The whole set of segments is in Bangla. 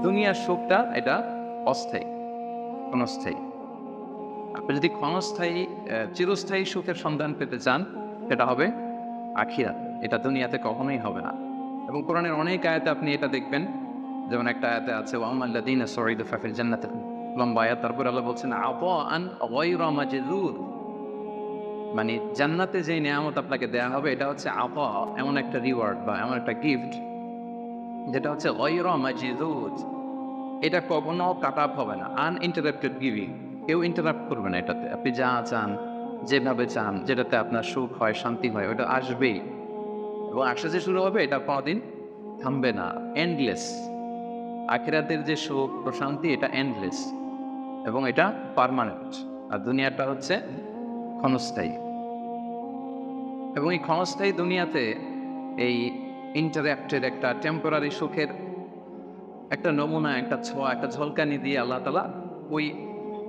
দুনিয়ার সুখটা এটা অস্থায়ী, ক্ষণস্থায়ী। আপনি যদি ক্ষণস্থায়ী চিরস্থায়ী সুখের সন্ধান পেতে চান, সেটা হবে আখিরাত। এটা দুনিয়াতে কখনোই হবে না। এবং কোরআনের অনেক আয়াতে আপনি এটা দেখবেন। যেমন একটা আয়াতে আছে ওয়ামাল্লাযীনা সুইদু ফাফিল জান্নাতি, লম্বা আয়াত। তারপরে আল্লাহ বলছেন আতাআন গায়রা মাজযুদ, মানে জান্নাতে যেই নেয়ামত আপনাকে দেয়া হবে এটা হচ্ছে আতা, এমন একটা রিওয়ার্ড বা এমন একটা গিফট যেটা হচ্ছে গায়রা মাজযুদ। এটা কখনো কাট আপ হবে না। Uninterrupted giving. কেউ ইন্টারাপ্ট করবে না এটাতে। আপনি যা চান, যেভাবে চান, যেটাতে আপনার সুখ হয়, শান্তি হয়, ওটা আসবেই। এবং আসা যে শুরু হবে এটা কোনোদিন থামবে না। এন্ডলেস। আখিরাতের যে সুখ, প্রশান্তি এটা এন্ডলেস এবং এটা পার্মানেন্ট। আর দুনিয়াটা হচ্ছে ক্ষণস্থায়ী। এবং এই ক্ষণস্থায়ী দুনিয়াতে এই ইন্টারাপ্টেড একটা টেম্পোরারি সুখের একটা নমুনা, একটা ছোঁয়া, একটা ঝলকানি দিয়ে আল্লাহ তাআলা ওই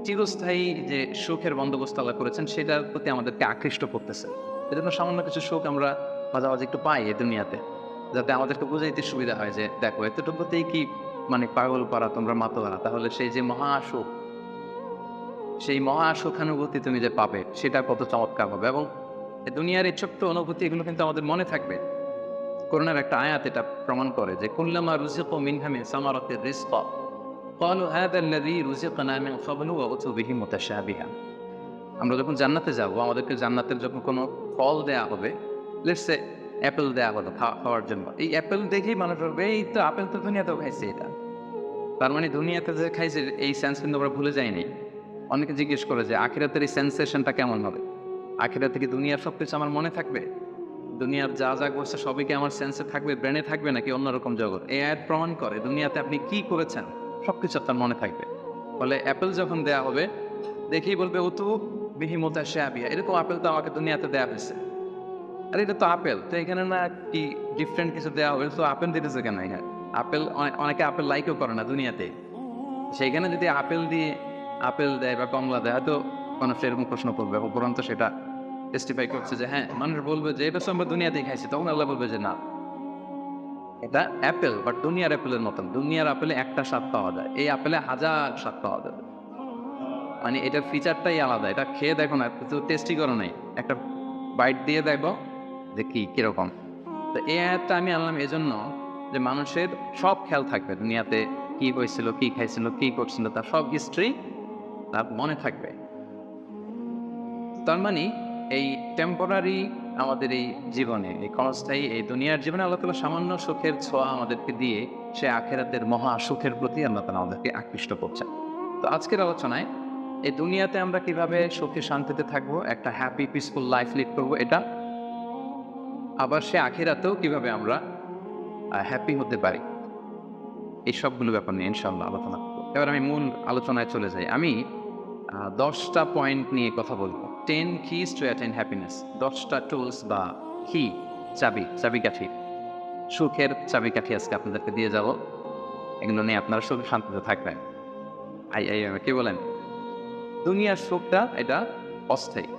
চিরস্থায়ী যে সুখের বন্দোবস্ত আল্লাহ করেছেন সেটার প্রতি আমাদেরকে আকৃষ্ট করতেছেন। এজন্য সামান্য কিছু সুখ আমরা মাঝে, মাঝে একটু পাই এই দুনিয়াতে। যাতে আমাদেরকে বুঝাইতে সুবিধা হয় যে, দেখো এতটুকুতেই কি মানে পাগল পারা তোমরা মাতোয়ারা। তাহলে সেই যে মহা সুখ, সেই মহা সুখানুভূতি তুমি যে পাবে সেটা কত চমৎকার হবে। এবং এ দুনিয়ার এই ছোট্ট অনুভূতি এগুলো কিন্তু আমাদের মনে থাকবে। কোরআনের একটা আয়াত এটা প্রমাণ করে যে, কুল্লামা রুজিকু মিনহা মিন সামারাতির রিজকা ক্বালু হাযা আল্লাযী রুজিকনা মিন ক্বাবলু ওয়া উতু বিহি মুতাশাবিহা। আমরা যখন জান্নাতে যাব, আমাদেরকে জান্নাতের যখন কোনো ফল দেয়া হবে, লেটস সে অ্যাপেল দেয়া হলো খাওয়ার জন্য। এই অ্যাপেল দেখেই মানুষ বলবে, এই তো আপেল তো দুনিয়াতেও খাইছে এটা। তার মানে দুনিয়াতে যে খাইছে এই সেন্স কিন্তু আমরা ভুলে যাইনি। অনেকে জিজ্ঞেস করে যে আখিরাতের এই সেন্সেশনটা কেমন হবে? আখিরাতে কি দুনিয়ার সবকিছু আমার মনে থাকবে? দুনিয়ার যা, যা ঘটছে সবই কি আমার সেন্সে থাকবে, ব্রেনে থাকবে নাকি অন্যরকম জগৎ? এই আয়াত প্রমাণ করে দুনিয়াতে আপনি কি করেছেন সবকিছু আপনার মনে থাকবে। ফলে অ্যাপেল যখন দেয়া হবে দেখেই বলবে উতু বিহি মুতাশাবিহা, এরকম আপেল তো আমাকে দুনিয়াতে দেয়া হয়েছে। আরে এটা তো আপেল, তো এখানে না কি ডিফারেন্ট কিছু দেয়া হবে, তো আপেল দিতেছে কেন এখানে? আপেল অনেকে আপেল লাইকও করে না দুনিয়াতে। সেইখানে যদি আপেল দিয়ে আপেল দেয় বা কমলা দেয়, হয়তো মানুষ এরকম প্রশ্ন করবে এবং কোরআন তো সেটা টেস্টিফাই করছে যে হ্যাঁ, মানুষ বলবে যে এটা তো আমরা দুনিয়াতেই খাইছি। তখন আল্লাহ বলবে যে না, এটা অ্যাপেল বাট দুনিয়ার অ্যাপেলের মতন। দুনিয়ার আপেলে একটা স্বাদ পাওয়া যায়, এই আপেলে হাজার স্বাদ পাওয়া যাবে। মানে এটার ফিচারটাই আলাদা। এটা খেয়ে দেখো না, তো টেস্টই করো নাই। একটা বাইট দিয়ে দেখো যে কিরকম। তো এই আয়াতটা আমি আনলাম এজন্য যে মানুষের সব খেয়াল থাকবে দুনিয়াতে কি হয়েছিল, কি খাইছিল, কি করছিল, তার সব হিস্ট্রি তার মনে থাকবে। তার মানে এই টেম্পোরারি আমাদের এই জীবনে, এই ক্ষণস্থায়ী এই দুনিয়ার জীবনে আল্লাহ তাআলা সামান্য সুখের ছোঁয়া আমাদেরকে দিয়ে সে আখিরাতের মহা সুখের প্রতি আল্লাহ তাআলা আমাদেরকে আকৃষ্ট করছেন। তো আজকের আলোচনায় এই দুনিয়াতে আমরা কিভাবে সুখে শান্তিতে থাকবো, একটা হ্যাপি পিসফুল লাইফ লিড করবো এটা, আবার সে আখিরাতেও কিভাবে আমরা হ্যাপি হতে পারি, এই সবগুলো ব্যাপার নিয়ে ইনশাআল্লাহ আলোচনা করব। এবার আমি মূল আলোচনায় চলে যাই। আমি ১০টা পয়েন্ট নিয়ে কথা বলব। 10 keys to attain happiness, ১০টা টুলস বা কি, চাবিকাঠি, সুখের চাবিকাঠি আজকে আপনাদেরকে দিয়ে যাব। এগুলো নিয়ে আপনারা সুখে শান্তিতে থাকবেন। কি বলেন? দুনিয়ার সুখটা এটা অস্থায়ী,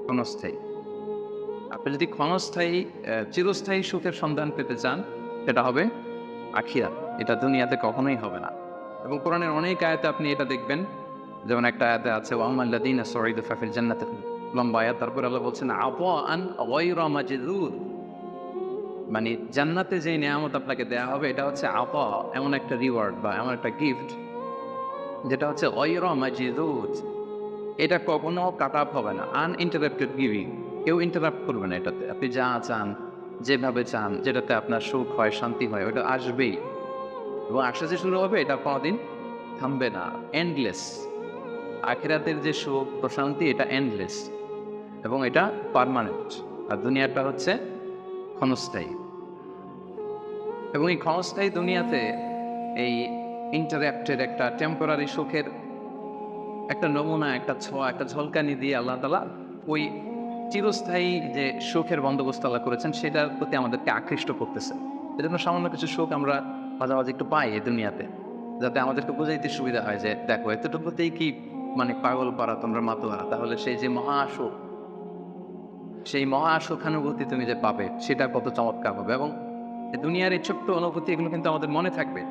ক্ষণস্থায়ী। আপনি যদি ক্ষণস্থায়ী চিরস্থায়ী সুখের সন্ধান পেতে চান, সেটা হবে আখিরাত। এটা দুনিয়াতে কখনোই হবে না। এবং কোরআনের অনেক আয়াতে আপনি এটা দেখবেন। যেমন একটা আয়াতে আছে ওয়ামাল্লাযীনা সুইদু ফাফিল জান্নাতি, লম্বা আয়াত। তারপরে আল্লাহ বলছেন আতাআন গায়রা মাজযুদ, মানে জান্নাতে যেই নেয়ামত আপনাকে দেয়া হবে এটা হচ্ছে আতা, এমন একটা রিওয়ার্ড বা এমন একটা গিফট যেটা হচ্ছে গায়রা মাজযুদ। এটা কখনো কাট আপ হবে না। Uninterrupted giving. কেউ ইন্টারাপ্ট করবে না এটাতে। আপনি যা চান, যেভাবে চান, যেটাতে আপনার সুখ হয়, শান্তি হয়, ওটা আসবেই। এবং আসা যে শুরু হবে এটা কোনোদিন থামবে না। এন্ডলেস। আখিরাতের যে সুখ, প্রশান্তি এটা এন্ডলেস এবং এটা পার্মানেন্ট। আর দুনিয়াটা হচ্ছে ক্ষণস্থায়ী। এবং এই ক্ষণস্থায়ী দুনিয়াতে এই ইন্টারাপ্টেড একটা টেম্পোরারি সুখের একটা নমুনা, একটা ছোঁয়া, একটা ঝলকানি দিয়ে আল্লাহ তাআলা ওই চিরস্থায়ী যে সুখের বন্দোবস্ত আল্লাহ করেছেন সেটার প্রতি আমাদেরকে আকৃষ্ট করতেছেন। এজন্য সামান্য কিছু সুখ আমরা মাঝে, মাঝে একটু পাই এই দুনিয়াতে। যাতে আমাদেরকে বুঝাইতে সুবিধা হয় যে, দেখো এতটুকুতেই কি মানে পাগল পারা তোমরা মাতোয়ারা। তাহলে সেই যে মহা সুখ, সেই মহা সুখানুভূতি তুমি যে পাবে সেটা কত চমৎকার হবে। এবং এ দুনিয়ার এই ছোট্ট অনুভূতি এগুলো কিন্তু আমাদের মনে থাকবে।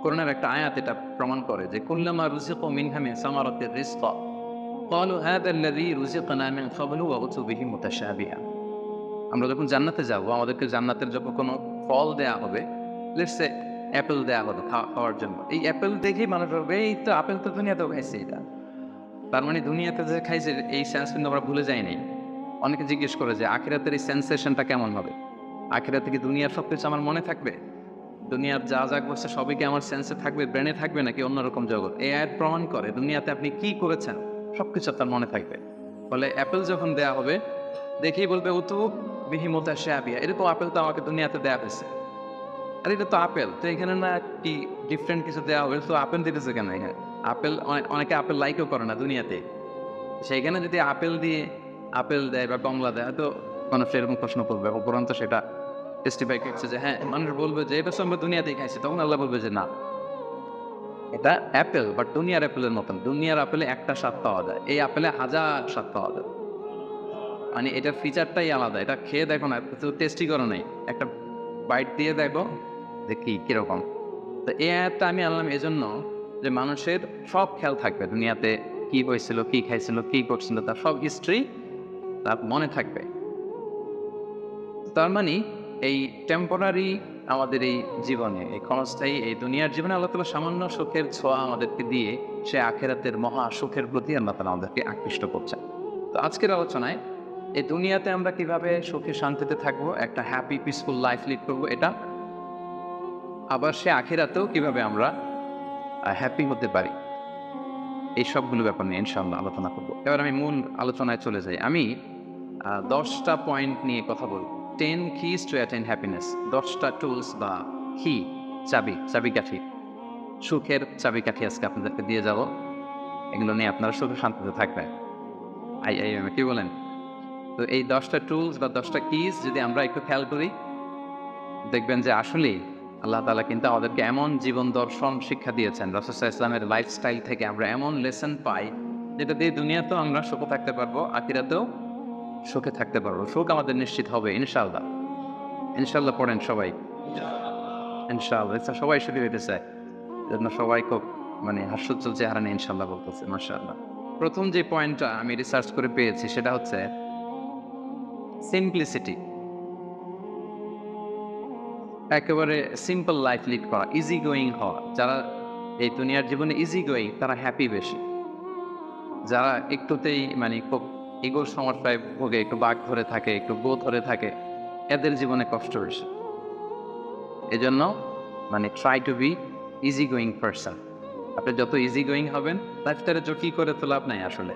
কোরআনের একটা আয়াত এটা প্রমাণ করে যে কুল্লামা রুজিকু মিনহা মিন সামারাতির রিজকা ক্বালু হাযা আল্লাযী রুজিকনা মিন ক্বাবলু ওয়া উতু বিহি মুতাশাবিহা। আমরা যখন জান্নাতে যাব, আমাদেরকে জান্নাতের যখন কোনো ফল দেয়া হবে, লেটস সে অ্যাপেল দেয়া হবে খাওয়ার জন্য। এই অ্যাপেল দেখেই মানুষ বলবে এই তো আপেল তো দুনিয়াতেও খাইছে এটা। তার মানে দুনিয়াতে যে খাইছে এই সেন্স কিন্তু আমরা ভুলে যাই নাই। অনেকে জিজ্ঞেস করে যে আখিরাতের এই সেন্সেশনটা কেমন হবে? আখিরাতে কি দুনিয়ার সবকিছু আমার মনে থাকবে? দুনিয়ার যা যা করছে সবই কি আমার সেন্সে থাকবে, ব্রেনে থাকবে নাকি অন্যরকম জগৎ? এই আয়াত প্রমাণ করে দুনিয়াতে আপনি কি করেছেন সবকিছু আপনার মনে থাকবে। ফলে অ্যাপেল যখন দেয়া হবে দেখেই বলবে উতু বিহি মুতাশাবিহা, এরকম আপেল তো আমাকে দুনিয়াতে দেয়া হয়েছে। আর এটা তো আপেল, তো এখানে না কি ডিফারেন্ট কিছু দেওয়া হবে? তো আপেল দিতেছে কেন এখানে? আপেল অনেকে আপেল লাইকও করে না দুনিয়াতে, সেইখানে যদি আপেল দিয়ে আপেল দেয় বা কমলা দেয় তো মানুষ এরকম প্রশ্ন করবে, উপরন্ত সেটা টেস্টিফাই করছে যে হ্যাঁ, মানুষ বলবে যে এটা তো আমরা দুনিয়াতেই খাইছি, তখন আল্লাহ বলবে যে না, এটা অ্যাপেল বাট দুনিয়ার অ্যাপেলের মতন। দুনিয়ার আপেলে একটা স্বাদ পাওয়া যায়, এই আপেলে হাজার স্বাদ পাওয়া যায়। মানে এটার ফিচারটাই আলাদা। এটা খেয়ে দেখো না, কিছু টেস্টি করো নাই, একটা বাইট দিয়ে দেখো যে কিরকম। তো এই আয়াতটা আমি আনলাম এজন্য যে মানুষের সব খেয়াল থাকবে দুনিয়াতে কি হয়েছিল, কি খাইছিল, কি করছিল, তার সব হিস্ট্রি তার মনে থাকবে। তার মানে এই টেম্পোরারি আমাদের এই জীবনে, এই ক্ষণস্থায়ী এই দুনিয়ার জীবনে আল্লাহ তাআলা সামান্য সুখের ছোঁয়া আমাদেরকে দিয়ে সে আখেরাতের মহা সুখের প্রতি আল্লাহ তাআলা আমাদেরকে আকৃষ্ট করছেন। তো আজকের আলোচনায় এই দুনিয়াতে আমরা কিভাবে সুখে শান্তিতে থাকবো, একটা হ্যাপি পিসফুল লাইফ লিড করবো এটা, আবার সে আখিরাতেও কিভাবে আমরা হ্যাপি হতে পারি, এই সবগুলো ব্যাপার নিয়ে ইনশাআল্লাহ আলোচনা করবো। এবার আমি মূল আলোচনায় চলে যাই। আমি 10টা পয়েন্ট নিয়ে কথা বলবো। 10 keys to attain happiness, 10টা টুলস বা কি চাবিকাঠি, সুখের চাবিকাঠি আজকে আপনাদেরকে দিয়ে যাব। এগুলো নিয়ে আপনারা সুখে শান্তিতে থাকবেন। কি বলেন? তো এই 10টা টুলস বা 10টা কিজ যদি আমরা একটু খেয়াল করি, দেখবেন যে আসলেই আল্লাহ তাআলা কিন্তু আমাদেরকে এমন জীবন দর্শন শিক্ষা দিয়েছেন, রাসূল সাল্লাল্লাহু আলাইহি ওয়াসাল্লামের লাইফস্টাইল থেকে আমরা এমন লেসন পাই যেটা দিয়ে দুনিয়াতেও আমরা সুখে থাকতে পারবো, আখিরাতেও সুখে থাকতে পারবো। সুখ আমাদের নিশ্চিত হবে ইনশাআল্লাহ। ইনশাআল্লাহ পড়েন সবাই, ইনশাআল্লাহ। সবাই সুখী হইতে চায়, জন্য সবাই খুব মানে হাস্যোজ্জ্বল চেহারা নিয়ে ইনশাআল্লাহ বলতেছে, মাশাআল্লাহ। প্রথম যে পয়েন্টটা আমি রিসার্চ করে পেয়েছি সেটা হচ্ছে সিম্পলিসিটি। একেবারে সিম্পল লাইফ লিড করা, ইজি গোয়িং হওয়া। যারা এই দুনিয়ার জীবনে ইজি গোয়িং তারা হ্যাপি বেশি। যারা একটুতেই মানে খুব ইগোর সমস্যায় ভোগে, একটু বাঘ ধরে থাকে, একটু গো ধরে থাকে, এদের জীবনে কষ্ট বেশি। এজন্য মানে try to be easy going person. আপনি যত ইজি গোয়িং হবেন, লাইফটারে জটিল করে তো লাভ নাই আসলে।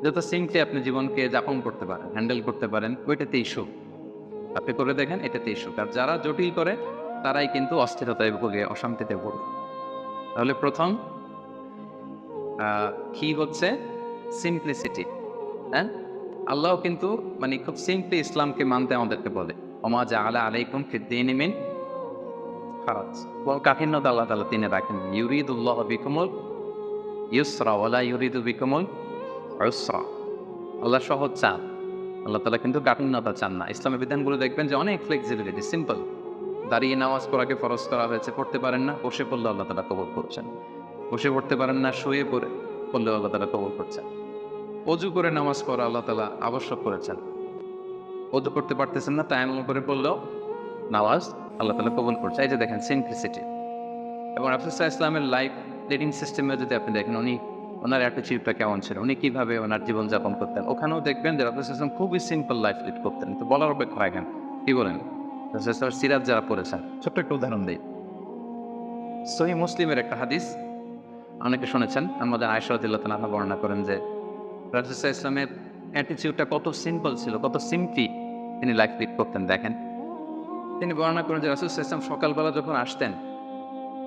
যত সিম্পলি আপনি জীবনকে যাপন করতে পারেন, হ্যান্ডেল করতে পারেন, ওইটাতেই সুখ। আপনি করে দেখেন, এটাতেই সুখ। আর যারা জটিল করে তারাই কিন্তু অস্থিরতায় ভোগে, অশান্তিতে ভোগে। তাহলে প্রথম কি হচ্ছে সিম্পলিসিটি। হ্যাঁ, আল্লাহ কিন্তু মানে খুব সিম্পলি ইসলামকে মানতে আমাদেরকে বলে, ওমা জাআলা আলাইকুম ফিদ-দীনি মিন হারাজ। বড় কাঠিন্যতা আল্লাহ তাআলা তিনি রাখেন। ইউরিদুল্লাহু বিকুমুল ইউসরা ওয়ালা ইউরিদু বিকুমুল উসরা। আল্লাহ সহজ চান, আল্লাহ তাআলা কিন্তু কাঠিন্যতা চান না। ইসলামের বিধানগুলো দেখবেন যে অনেক ফ্লেক্সিবিলিটি, সিম্পল। দাঁড়িয়ে নামাজ পড়াকে ফরজ করা হয়েছে, পড়তে পারেন না, বসে পড়লে আল্লাহ তাআলা কবুল করছেন। বসে পড়তে পারেন না, শুয়ে পড়লে আল্লাহ তাআলা কবুল করছেন। অজু করে নামাজ পড়া আল্লাহ তাআলা আবশ্যক করেছেন। অজু করতে পারতেছেন না, তায়াম্মুম করে পড়লেও নামাজ আল্লাহ তাআলা কবুল করছে। এই যে দেখেন সিম্পলিসিটি। এবং রাসূল সাল্লাল্লাহু আলাইহি ওয়াসাল্লামের লাইফ লিডিং সিস্টেমে যদি আপনি দেখেন, ওনার অ্যাটিটিউডটা কেমন ছিল, উনি কিভাবে ওনার জীবনযাপন করতেন, ওখানেও দেখবেন যে রাসূল সাল্লাল্লাহু আলাইহি ওয়াসাল্লাম খুবই সিম্পল লাইফ লিড করতেন। তো বলার অপেক্ষা রাখেন, কি বলেন? রাসূল সাল্লাল্লাহু আলাইহি ওয়াসাল্লামের সিরাত যারা পড়েছেন, ছোট্ট একটা উদাহরণ দিই। সহিহ মুসলিমের একটা হাদিস অনেকে শুনেছেন, আমাদের আয়েশা রাদিয়াল্লাহু তাআলা বর্ণনা করেন যে রাসূল সাল্লাল্লাহু আলাইহি ওয়াসাল্লামের অ্যাটিটিউডটা কত সিম্পল ছিল, কত সিম্পলি তিনি লাইফ লিড করতেন। দেখেন, তিনি বর্ণনা করেন যে রাসূল সাল্লাল্লাহু আলাইহি ওয়াসাল্লাম সকালবেলা যখন আসতেন,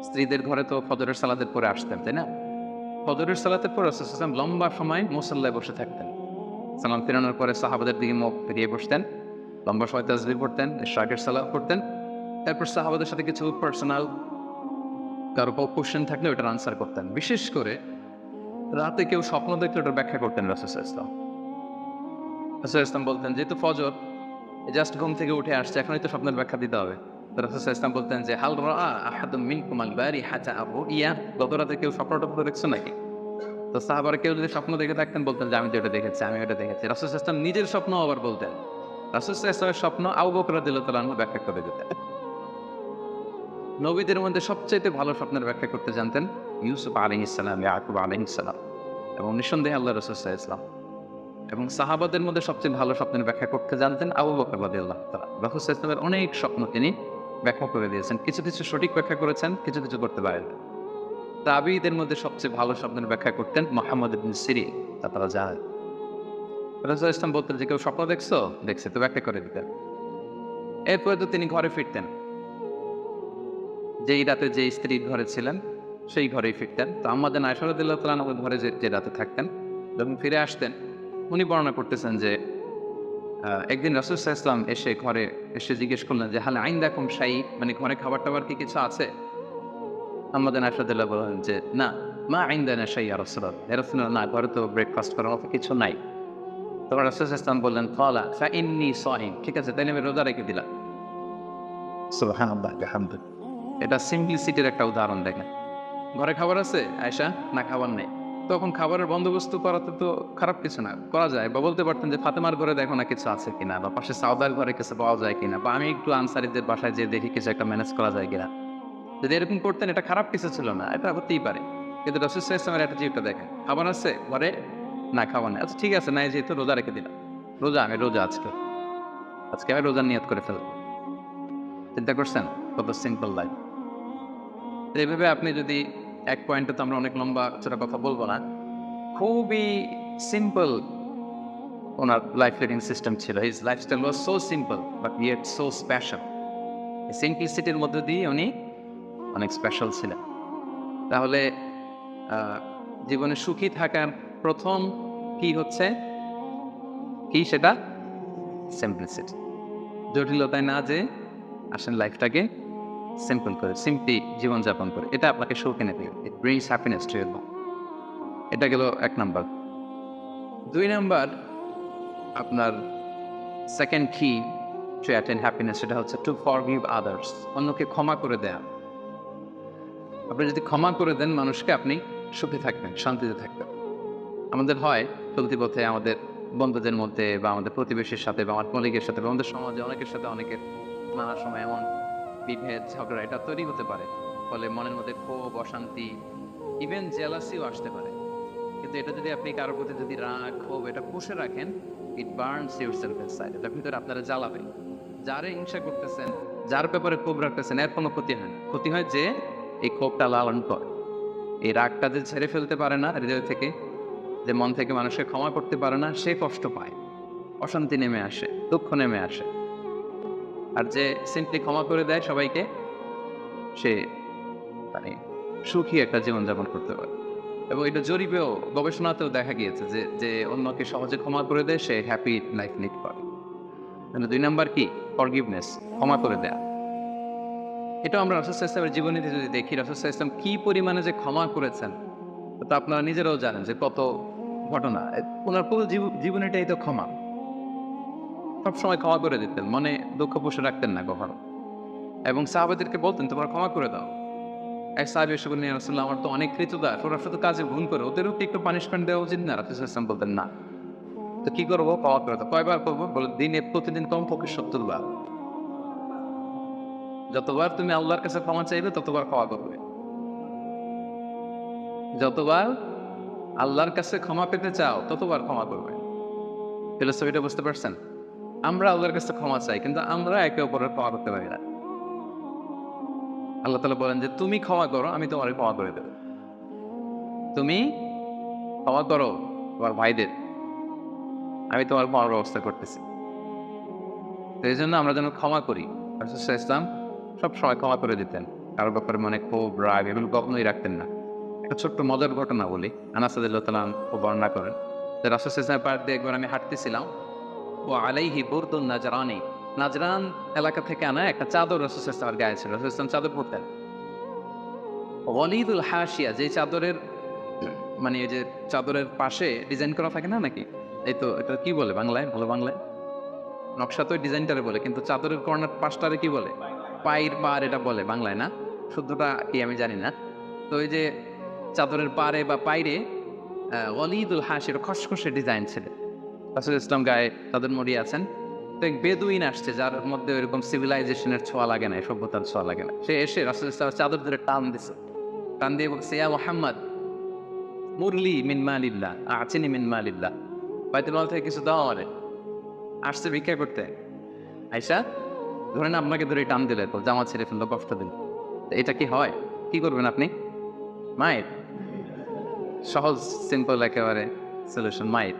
স্ত্রীদের ঘরে তো ফজরের সালাতের পরে আসতেন, তাই না? ফজরের সালাতের পর রাসূল সাল্লাল্লাহু আলাইহি ওয়াসাল্লাম লম্বা সময় মুসাল্লায় বসে থাকতেন। সালাম ফিরানোর পরে সাহাবাদের দিকে মুখ ফিরিয়ে বসতেন, লম্বা সময় তাসবিহ পড়তেন, ইশরাকের সালাত পড়তেন। তারপর সাহাবাদের সাথে কিছু পার্সোনাল কারো কোশ্চেন থাকলে ওটার আনসার করতেন। বিশেষ করে রাতে কেউ স্বপ্ন দেখলে ওটার ব্যাখ্যা করতেন রাসূল সাল্লাল্লাহু আলাইহি ওয়াসাল্লাম। রাসূল সাল্লাল্লাহু আলাইহি ওয়াসাল্লাম বলতেন, যেহেতু ফজর জাস্ট ঘুম থেকে উঠে আসছে, এখনই তো স্বপ্নের ব্যাখ্যা দিতে হবে, রাসূল সাল্লাল্লাহু আলাইহি ওয়াসাল্লাম বলতেন যে হাল রাআ আহাদুম মিনকুম আল বারিহাতা আর-রুইয়া, গত রাতে কেউ স্বপ্ন-টপ্ন দেখছো নাকি? তো সাহাবারা কেউ যদি স্বপ্ন দেখে থাকতেন বলতেন যে আমি তো এটা দেখেছি, আমি এটা দেখেছি। রাসূল সাল্লাল্লাহু আলাইহি ওয়াসাল্লাম নিজের স্বপ্ন আবার বলতেন। রাসূল সাল্লাল্লাহু আলাইহি ওয়াসাল্লামের স্বপ্ন আবু বকর রাদিয়াল্লাহু তাআলা আনহু ব্যাখ্যা করে দিতেন। নবীদের মধ্যে সবচাইতে ভালো স্বপ্নের ব্যাখ্যা করতে জানতেন ইউসুফ আলাইহিস সালাম, ইয়াকুব আলাইহিস সালাম এবং নিঃসন্দেহে আল্লাহ রাসূল সাল্লাল্লাহু আলাইহি ওয়াসাল্লাম। এবং সাহাবাদের মধ্যে সবচেয়ে ভালো স্বপ্নের ব্যাখ্যা করতে জানতেন আবু বকর রাদিয়াল্লাহু তাআলা। রাসূল সাল্লাল্লাহু আলাইহি ওয়াসাল্লামের অনেক স্বপ্ন তিনি ব্যাখ্যা করে দিয়েছেন। কিছু, কিছু সঠিক ব্যাখ্যা করেছেন, কিছু, কিছু করতে পারেন না। তাবিঈদের মধ্যে সবচেয়ে ভালো স্বপ্নের ব্যাখ্যা করতেন মুহাম্মদ ইবনে সিরিন, আপনারা জানেন। রাসূল সাল্লাল্লাহু আলাইহি ওয়াসাল্লাম বলতেন যে কেউ স্বপ্ন দেখছো? দেখছে, তো ব্যাখ্যা করে দিতেন। এরপরে তো তিনি ঘরে ফিরতেন। যেই রাতে যে স্ত্রীর ঘরে ছিলেন সেই ঘরেই ফিরতেন। তো আম্মাজান আয়েশা রাদিয়াল্লাহু তাআলা আনহার ঘরে যে রাতে থাকতেন, যখন ফিরে আসতেন উনি বর্ণনা করতেছেন যে একদিন রাসূল সাল্লাল্লাহু আলাইহি ওয়াসাল্লাম এসে ঘরে এসে জিজ্ঞেস করলেন যে হাল আইনদাকুম শাই, মানে ঘরে খাবার-টাবার কি কিছু আছে? আম্মাজান আয়েশা রাদিয়াল্লাহু বললেন যে না, মা ইনদানা শাই ইয়া রাসূলুল্লাহ, ইয়া রাসূলুল্লাহ, না, ঘরে তো ব্রেকফাস্ট করার মতো কিছু নাই। তখন রাসূল সাল্লাল্লাহু আলাইহি ওয়াসাল্লাম বললেন ক্বালা ফা ইন্নী সাইম, ঠিক আছে তাইলে আমি রোজা রেখে দিলাম। সুবহানাল্লাহ বিহামদিহি। এটা সিম্পলিসিটির একটা উদাহরণ দেখেন। ঘরে খাবার আছে আয়েশা? না, খাবার নেই। তখন খাবারের বন্দোবস্ত করাতে তো খারাপ কিছু না, করা যায়। বা বলতে পারতেন যে ফাতেমার ঘরে দেখো না কিছু আছে কিনা, বা পাশে সাউদার ঘরে কিছু পাওয়া যায় কিনা, বা আমি একটু আনসারীদের বাসায় যেয়ে দেখি কিছু একটা ম্যানেজ করা যায় কিনা। যদি এরকম করতেন এটা খারাপ কিছু ছিল না, এটা হতেই পারে। কিন্তু রাসূল সাল্লাল্লাহু আলাইহি ওয়াসাল্লামের অ্যাটিটিউডটা দেখেন। খাবার আছে ঘরে? না, খাবার নেই। আচ্ছা ঠিক আছে, নাই যেহেতু রোজা রেখে দিলাম। আমি রোজা আজকে আমি রোজার নিয়ত করে ফেলব। চিন্তা করছেন কত সিম্পল লাইফ। এইভাবে আপনি যদি এক পয়েন্টে, তো আমরা অনেক লম্বা চড়া কথা বলবো না, খুবই সিম্পল ওনার লাইফ লিডিং সিস্টেম ছিল। His lifestyle was so simple but yet so special. সিম্পলিসিটির মধ্যে দিয়ে উনি অনেক স্পেশাল ছিলেন। তাহলে জীবনে সুখী থাকার প্রথম কি হচ্ছে, কি সেটা? সিম্পলিসিটি। জটিলতায় না যে আসেন লাইফটাকে সিম্পল করে, সিম্পলি জীবনযাপন করে, এটা আপনাকে সুখ এনে দেবে। ইট brings happiness to your life. এটা গেল 1 নাম্বার। 2 নাম্বার, আপনার সেকেন্ড কি টু অ্যাটেইন হ্যাপিনেস, সেটা হচ্ছে টু ফরগিভ আদার্স, অন্যকে ক্ষমা করে দেয়া। আপনি যদি ক্ষমা করে দেন মানুষকে, আপনি সুখে থাকবেন, শান্তিতে থাকবেন। আমাদের হয় চলতি পথে আমাদের বন্ধুদের মধ্যে বা আমাদের প্রতিবেশীর সাথে বা আমার কলিগের সাথে বা আমাদের সমাজে অনেকের সাথে অনেকের নানা সময় এমন বিভেদ, ঝগড়া এটা তৈরি হতে পারে। ফলে মনের মধ্যে ক্ষোভ, অশান্তি, ইভেন জেলাসিও আসতে পারে। কিন্তু এটা যদি আপনি কারোর প্রতি যদি রাগ, ক্ষোভ এটা পুষে রাখেন, ইট বার্নস ইউরসেলফ ইনসাইড। এটা ভিতরে আপনারা জ্বালাবে। যারে হিংসা করতেছেন, যার ব্যাপারে ক্ষোভ রাখতেছেন, এর কোনো ক্ষতি হয় না। ক্ষতি হয় যে এই ক্ষোভটা লালন করে, এই রাগটা যে ছেড়ে ফেলতে পারে না হৃদয় থেকে, যে মন থেকে মানুষকে ক্ষমা করতে পারে না, সে কষ্ট পায়, অশান্তি নেমে আসে, দুঃখ নেমে আসে। আর যে সিম্পলি ক্ষমা করে দেয় সবাইকে, সে মানে সুখী একটা জীবনযাপন করতে পারে। এবং এটা জরিপেও, গবেষণাতেও দেখা গিয়েছে যে যে অন্যকে সহজে ক্ষমা করে দেয় সে হ্যাপি লাইফ লিড করে। 2 নাম্বার কি? ফরগিভনেস, ক্ষমা করে দেয়া। এটা আমরা রাসূল সাল্লাল্লাহু আলাইহি ওয়াসাল্লামের জীবনীতে যদি দেখি, রাসূল সাল্লাল্লাহু আলাইহি ওয়াসাল্লাম কি পরিমাণে যে ক্ষমা করেছেন, তো আপনারা নিজেরাও জানেন যে কত ঘটনা। ওনার পুরো জীবনীটাই তো ক্ষমা। সবসময় ক্ষমা করে দিতেন, মনে দুঃখ পুষে রাখতেন না কখনো। এবং সাহাবাদেরকে বলতেন তোমরা ক্ষমা করে দাও। এক সাহাবী এসে বললেন, ইয়া রাসূলুল্লাহ, আমার তো অনেক কৃতদাস, ওরা শুধু কাজে ভুল করে, ওদেরও কি একটু পানিশমেন্ট দেওয়া উচিত না? রাসূল সাল্লাল্লাহু আলাইহি ওয়াসাল্লাম বলতেন না। তো কি করবো? ক্ষমা করে দাও। কয়বার করবো? বলে দিনে প্রতিদিন কমপক্ষে 70 বার। যতবার তুমি আল্লাহর কাছে ক্ষমা চাইবে ততবার ক্ষমা করবে। যতবার আল্লাহর কাছে ক্ষমা পেতে চাও ততবার ক্ষমা করবে। ফিলোসফিটা বুঝতে পারছেন? আমরা আল্লাহর কাছে ক্ষমা চাই, কিন্তু আমরা একে অপরের ক্ষমা করতে পারি না। আল্লাহ তাআলা বলেন যে তুমি ক্ষমা করো, আমি তোমারে ক্ষমা করে দেব। তুমি ক্ষমা করো তোমার ভাইদের, আমি তোমার ক্ষমার ব্যবস্থা করতেছি। তো এই জন্য আমরা যেন ক্ষমা করি। রাসূল সাল্লাল্লাহু আলাইহি ওয়াসাল্লাম সবসময় ক্ষমা করে দিতেন। কারোর ব্যাপারে মনে ক্ষোভ, রাগ এগুলো কখনোই রাখতেন না। একটা ছোট্ট মজার ঘটনা বলি। আনাস রাদিয়াল্লাহু তাআলা আনহু বর্ণনা করেন যে রাসূল সাল্লাল্লাহু আলাইহি ওয়াসাল্লামের পাশ দিয়ে একবার আমি হাঁটতেছিলাম, ও আলাইহি বুরদুন নাজরানি, নাজরান এলাকা থেকে আনা একটা চাদর রাসূল সাল্লাল্লাহু আলাইহি ওয়াসাল্লামের গায়ে ছিল। রাসূল সাল্লাল্লাহু আলাইহি ওয়াসাল্লাম চাদর পরতেন। ওয়ালিদুল হাশিয়া, যে চাদরের মানে এই যে চাদরের পাশে ডিজাইন করা থাকে না নাকি? এই তো এটা কি বলে বাংলায়? ভালো বাংলায় নকশা তো ডিজাইনটারে বলে, কিন্তু চাদরের কর্নার পাশটারে কি বলে? পায়ের পার এটা বলে বাংলায়, না শুদ্ধটা কি আমি জানি না। তো ওই যে চাদরের পারে বা পাইরে ওয়ালিদুল হাসির খসখসে ডিজাইন ছিল। রাসূল ইসলাম গায়ে তাদের মরি আছেন। তো এক বেদুইন আসছে যার মধ্যে ওইরকম সিভিলাইজেশনের ছোঁয়া লাগে না, সভ্যতার ছোঁয়া লাগে না। সে এসে রাসূল ইসলামের চাদর ধরে টান দিছে। টান দিয়ে বলছে, ইয়া মুহাম্মদ মুরলি মিন মালিল্লাহ আতিনি মিন মালিল্লাহ। বাইতুল মাল থেকে কিছু দাও আমারে। আসছে ভিক্ষা করতে। আয়েশা ধরেন আপনাকে ধরে টান দিলে তো জামা ছেড়ে ফেললো, কষ্ট দিল। তো এটা কি হয়? কি করবেন আপনি? মায়ের সহজ সিম্পল একেবারে সলিউশন মায়ের।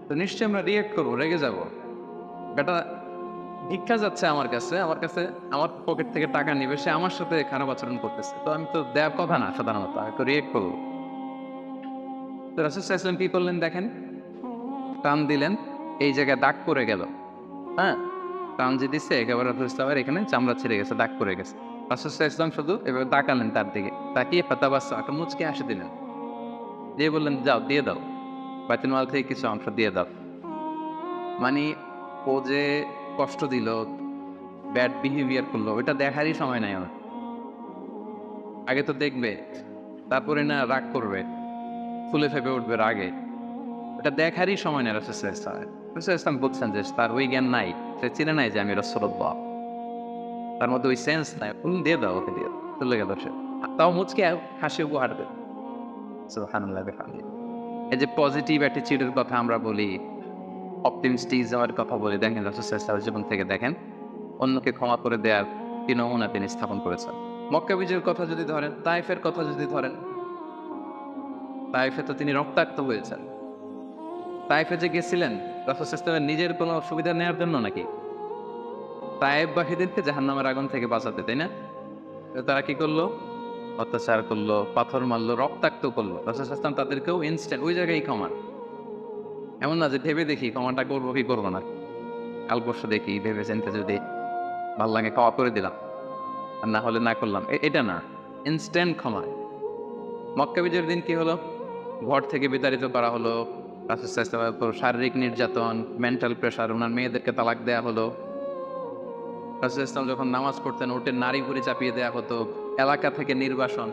তো নিশ্চয়ই আমরা রিয়েক্ট করবো, রেগে যাব। বেটা ভিক্ষা যাচ্ছে আমার কাছে আমার পকেট থেকে টাকা নিবে, সে আমার সাথে খারাপ আচরণ করতেছে, তো আমি তো দেওয়ার কথা না সাধারণত, আমি তো রিয়েক্ট করবো। তো রাসূল সাল্লাল্লাহু আলাইহি ওয়াসাল্লাম কি করলেন দেখেন, টান দিলেন, এই জায়গায় দাগ পড়ে গেল। হ্যাঁ, টান যে দিচ্ছে একেবারে রাসূল ইসলামের এখানে চামড়া ছিঁড়ে গেছে, দাগ পড়ে গেছে। রাসূল সাল্লাল্লাহু আলাইহি ওয়াসাল্লাম শুধু এভাবে তাকালেন তার দিকে, তাকিয়ে ফাতাবাসসাম একটা মুচকি হাসি দিলেন, দিয়ে বললেন যাও দিয়ে দাও, বাইতুল মাল থেকে কিছু অংশ দিয়ে দাও। মানে ও যে কষ্ট দিল, ব্যাড বিহেভিয়ার করলো, ওটা দেখারই সময় নাই আমার। আগে তো দেখবে, তারপরে না রাগ করবে, ফুলে ফেপে উঠবে রাগে, এটা দেখারই সময় নেই রাসূল সাল্লাল্লাহু আলাইহি ওয়াসাল্লাম। রাসূল সাল্লাল্লাহু আলাইহি ওয়াসাল্লাম বলছেন যে তার ওই জ্ঞান নাই, সে চিনে নাই যে আমি রাসূলুল্লাহ, তার মধ্যে ওই সেন্স নাই। দিয়ে দাও, ওকে দিয়ে দাও, চলে গেল সে। তাও মুচকে হাসি উপহার দেয়। সুবহানাল্লাহ বিহামদিহি। এই যে পজিটিভ অ্যাটিটিউডের কথা আমরা বলি, অপটিমিস্টিজমের কথা বলি, দেখেন রাসূল সাল্লাল্লাহু আলাইহি ওয়াসাল্লামের জীবন থেকে দেখেন অন্যকে ক্ষমা করে দেওয়ার কি নমুনা তিনি স্থাপন করেছেন। মক্কা বিজয়ের কথা যদি ধরেন, তায়েফের কথা যদি ধরেন, তায়েফে তো তিনি রক্তাক্ত হয়েছেন। তায়েফে যে গেছিলেন রাসূল সাল্লাল্লাহু আলাইহি ওয়াসাল্লামের নিজের কোনো সুবিধা নেওয়ার জন্য নাকি? তায়েফবাসীদেরকে জাহান্নামের আগুন থেকে বাঁচাতে, তাই না? তো তারা কি করলো? অত্যাচার করলো, পাথর মারলো, রক্তাক্ত করলো। রাসূল সাল্লাল্লাহু আলাইহি ওয়াসাল্লাম তাদেরকেও ইনস্ট্যান্ট ওই জায়গায় ক্ষমা। এমন না যে ভেবে দেখি ক্ষমাটা করবো কি করবো না, কাল পরশু দেখি ভেবে চিন্তে যদি ভাল লাগে ক্ষমা করে দিলাম, আর না হলে না করলাম, এটা না, ইনস্ট্যান্ট ক্ষমা। মক্কা বিজয়ের দিন কি হলো? ঘর থেকে বিতাড়িত করা হলো, রাসূল সাল্লাল্লাহু আলাইহি ওয়াসাল্লামের উপর শারীরিক নির্যাতন, মেন্টাল প্রেশার, ওনার মেয়েদেরকে তালাক দেয়া হলো। রাসূল সাল্লাল্লাহু আলাইহি ওয়াসাল্লাম যখন নামাজ পড়তেন উঠে নারী ভুঁড়ি চাপিয়ে দেয়া হতো, এলাকা থেকে নির্বাসন।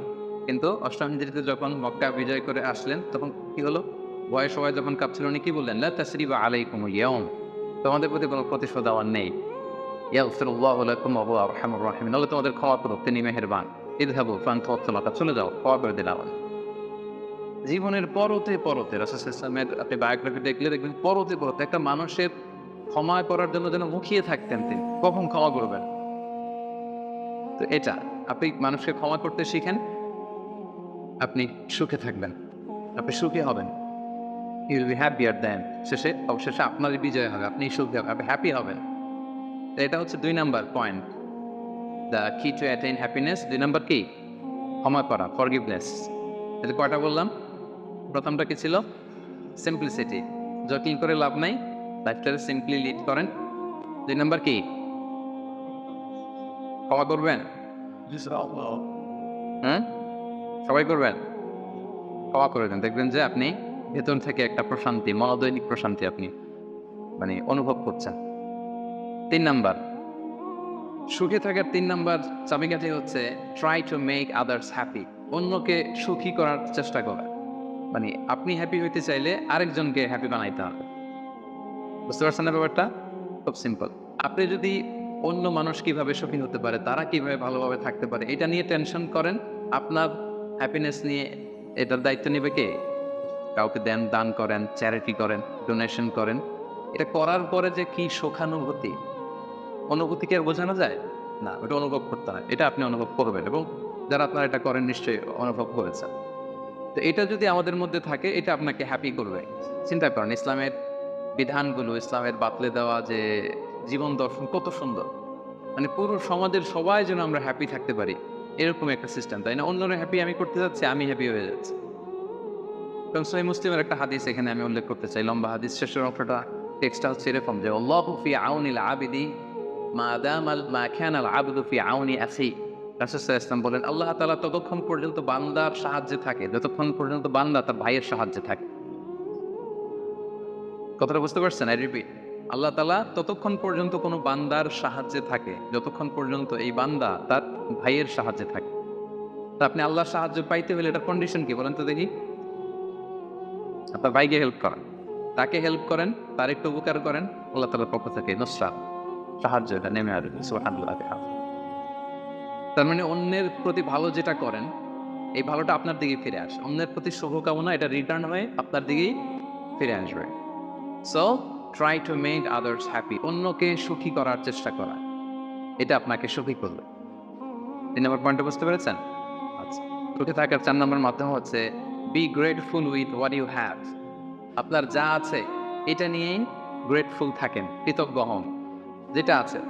কিন্তু অষ্টম হিজরিতে যখন মক্কা বিজয় করে আসলেন তখন কি হলো? ভয়ে সবাই যখন কাঁপছিল, উনি কি বললেন? লা তাসরিবা আলাইকুমুল ইয়াউম, তোমাদের প্রতি কোনো প্রতিশোধ আমার নেই। ইয়াগফিরুল্লাহু লাকুম ওয়া হুয়া আরহামুর রাহিমিন, আল্লাহ তোমাদের ক্ষমা করুক, তিনি মেহেরবান। ইযহাবু ফানতুম তালাকা, চলে যাও, ক্ষমা করে দিলাম। জীবনের পরতে পরতে রাসূল সাল্লাল্লাহু আলাইহি ওয়াসাল্লামের আপনি বায়োগ্রাফি দেখলে দেখবেন পরতে পরতে একটা মানুষের ক্ষমা করার জন্য যেন মুখিয়ে থাকতেন তিনি, কখন ক্ষমা করবেন। তো এটা আপনি মানুষকে ক্ষমা করতে শিখেন, আপনি সুখে থাকবেন, আপনি সুখী হবেন। ইউ উইল বি হ্যাপিয়ার দেন, শেষে অবশেষে আপনারই বিজয় হবে, আপনি সুখী হবেন, আপনি হ্যাপি হবেন। তো এটা হচ্ছে 2 নাম্বার পয়েন্ট, দ্য কি টু অ্যাটেইন হ্যাপিনেস। 2 নাম্বার কি? ক্ষমা করা, ফরগিভনেস। এটা কয়টা বললাম? প্রথমটা কি ছিল? সিম্পলিসিটি, জটিল করে লাভ নাই, লাইফটাকে সিম্পলি লিড করেন। 2 নাম্বার কি? ক্ষমা করবেন। হ্যাঁ, সবাই করবেন, ক্ষমা করে দেন, দেখবেন যে আপনি ভেতর থেকে একটা প্রশান্তি, মনোদৈনিক প্রশান্তি আপনি মানে অনুভব করছেন। 3 নাম্বার, সুখে থাকার 3 নাম্বার চাবিকাঠি হচ্ছে try to make others happy, অন্যকে সুখী করার চেষ্টা করা। মানে আপনি হ্যাপি হইতে চাইলে আরেকজনকে হ্যাপি বানাইতে হবে। বুঝতে পারছেন না ব্যাপারটা? খুব সিম্পল। আপনি যদি অন্য মানুষ কিভাবে সুখী হতে পারে, তারা কিভাবে ভালোভাবে থাকতে পারে, এটা নিয়ে টেনশন করেন, আপনার হ্যাপিনেস নিয়ে এটার দায়িত্ব নেবে কে? কাউকে দেন, দান করেন, চ্যারিটি করেন, ডোনেশন করেন। এটা করার পরে যে কি সুখানুভূতি, অনুভূতি কি আর বোঝানো যায়? না, ওটা অনুভব করতে হয়। এটা আপনি অনুভব করবেন এবং যারা আপনারা এটা করেন নিশ্চয়ই অনুভব করেছেন। তো এটা যদি আমাদের মধ্যে থাকে, এটা আপনাকে হ্যাপি করবে। চিন্তা করেন ইসলামের বিধানগুলো, ইসলামের বাতলে দেওয়া যে জীবন দর্শন কত সুন্দর। মানে পুরো সমাজের সবাই যেন আমরা হ্যাপি থাকতে পারি, এরকম একটা সিস্টেম, তাই না? অন্যরা হ্যাপি আমি করতে যাচ্ছি, আমি হ্যাপি হয়ে যাচ্ছি। কারণ সহিহ মুসলিমের একটা হাদিস এখানে আমি উল্লেখ করতে চাই, লম্বা হাদিস, শেষের অংশটা টেক্সটটা হচ্ছে এরকম যে আল্লাহু ফি আউনিল আবিদি মা কানাল আবদু ফি আউনি আখি। রাসূল সাল্লাল্লাহু আলাইহি ওয়াসাল্লাম বলেন, আল্লাহ তাআলা ততক্ষণ পর্যন্ত বান্দার সাহায্যে থাকে যতক্ষণ পর্যন্ত বান্দা তার ভাইয়ের সাহায্যে থাকে। কথাটা বুঝতে পারছেন? আই রিপিট, আল্লাহ তাআলা ততক্ষণ পর্যন্ত কোনো বান্দার সাহায্যে থাকে যতক্ষণ পর্যন্ত এই বান্দা তার ভাইয়ের সাহায্যে থাকে। তা আপনি আল্লাহর সাহায্য পাইতে হলে এটার কন্ডিশন কি বলেন তো দেখি? আপনার ভাইকে হেল্প করেন, তাকে হেল্প করেন, তার একটু উপকার করেন, আল্লাহ তাআলার পক্ষ থেকে নুসরাত, সাহায্য এটা নেমে আসবে। সুবহানাল্লাহ। তার মানে অন্যের প্রতি ভালো যেটা করেন এই ভালোটা আপনার দিকে ফিরে আসে। অন্যের প্রতি শুভকামনা এটা রিটার্ন হয়ে আপনার দিকেই ফিরে আসবে। So try to make others happy. অন্যকে সুখী করার চেষ্টা করা, এটা আপনাকে সুখী করবে। ৩ নম্বর পয়েন্টটা বুঝতে পেরেছেন? আচ্ছা। সুখে থাকার ৪ নম্বর মাধ্যম হচ্ছে be grateful with what you have. আপনার যা আছে এটা নিয়েই গ্রেটফুল থাকেন, কৃতজ্ঞ হন। যেটা আছে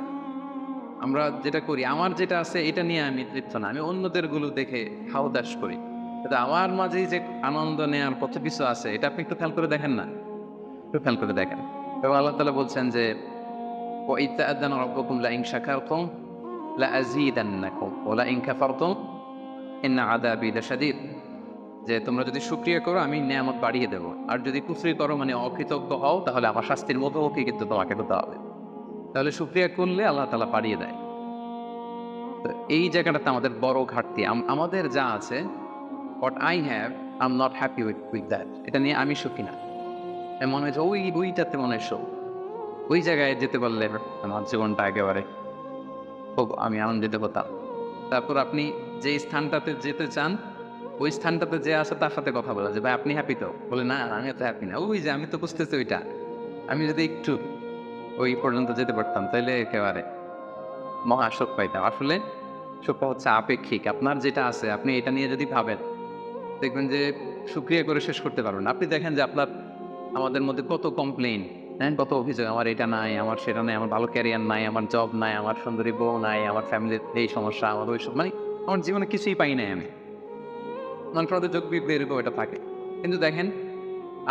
আমরা যেটা করি, আমার যেটা আছে এটা নিয়ে আমি তৃপ্ত না, আমি অন্যদের গুলো দেখে হাউদাস করি। কিন্তু আমার মাঝেই যে আনন্দ নেওয়ার কত কিছু আছে এটা আপনি একটু খেয়াল করে দেখেন না? একটু খেয়াল করে দেখেন। এবং আল্লাহ তাআলা বলছেন যে وَإِذْ تَأَذَّنَ رَبُّكُمْ لَئِنْ شَكَرْتُمْ لَأَزِيدَنَّكُمْ وَلَئِنْ كَفَرْتُمْ إِنَّ عَذَابِي لَشَدِيدٌ। যে তোমরা যদি শুকরিয়া করো আমি নিয়ামত বাড়িয়ে দেবো, আর যদি কুফরি করো মানে অকৃতজ্ঞ হও তাহলে আমার শাস্তির মুখোমুখি কিন্তু তোমাকে হতে হবে। তাহলে শুকরিয়া করলে আল্লাহ তাআলা বাড়িয়ে দেয়। তো এই জায়গাটাতে আমাদের বড় ঘাটতি। আমাদের যা আছে what I have I'm not happy with that, এটা নিয়ে আমি সুখী না। মনে হয় যে ওইটাতে মনে হয় সুখ। ওই জায়গায় যেতে পারলে আমার জীবনটা একেবারে খুব আমি আনন্দিত হতাম। তারপর আপনি যে স্থানটাতে যেতে চান ওই স্থানটাতে যে আছে তার সাথে কথা বলা যে ভাই আপনি হ্যাপি তো? বলে না আমি তো হ্যাপি না। ওই যে আমি তো বুঝতেছি ওইটা, আমি যদি একটু ওই পর্যন্ত যেতে পারতাম তাহলে একেবারে মহা সুখ পাইতাম। আসলে সুখটা হচ্ছে আপেক্ষিক। আপনার যেটা আছে আপনি এটা নিয়ে যদি ভাবেন দেখবেন যে শুকরিয়া করে শেষ করতে পারবেন না। আপনি দেখেন যে আমাদের মধ্যে কত কমপ্লেইন, হ্যাঁ, কত অভিযোগ, আমার এটা নাই, আমার সেটা নাই, আমার ভালো ক্যারিয়ার নাই, আমার জব নাই, আমার সুন্দরী বউ নাই, আমার ফ্যামিলির এই সমস্যা, আমার ওই সব, মানে আমার জীবনে কিছুই পাই নাই আমি। মানুষের মধ্যে যোগ বিয়োগ এরকম এটা থাকে। কিন্তু দেখেন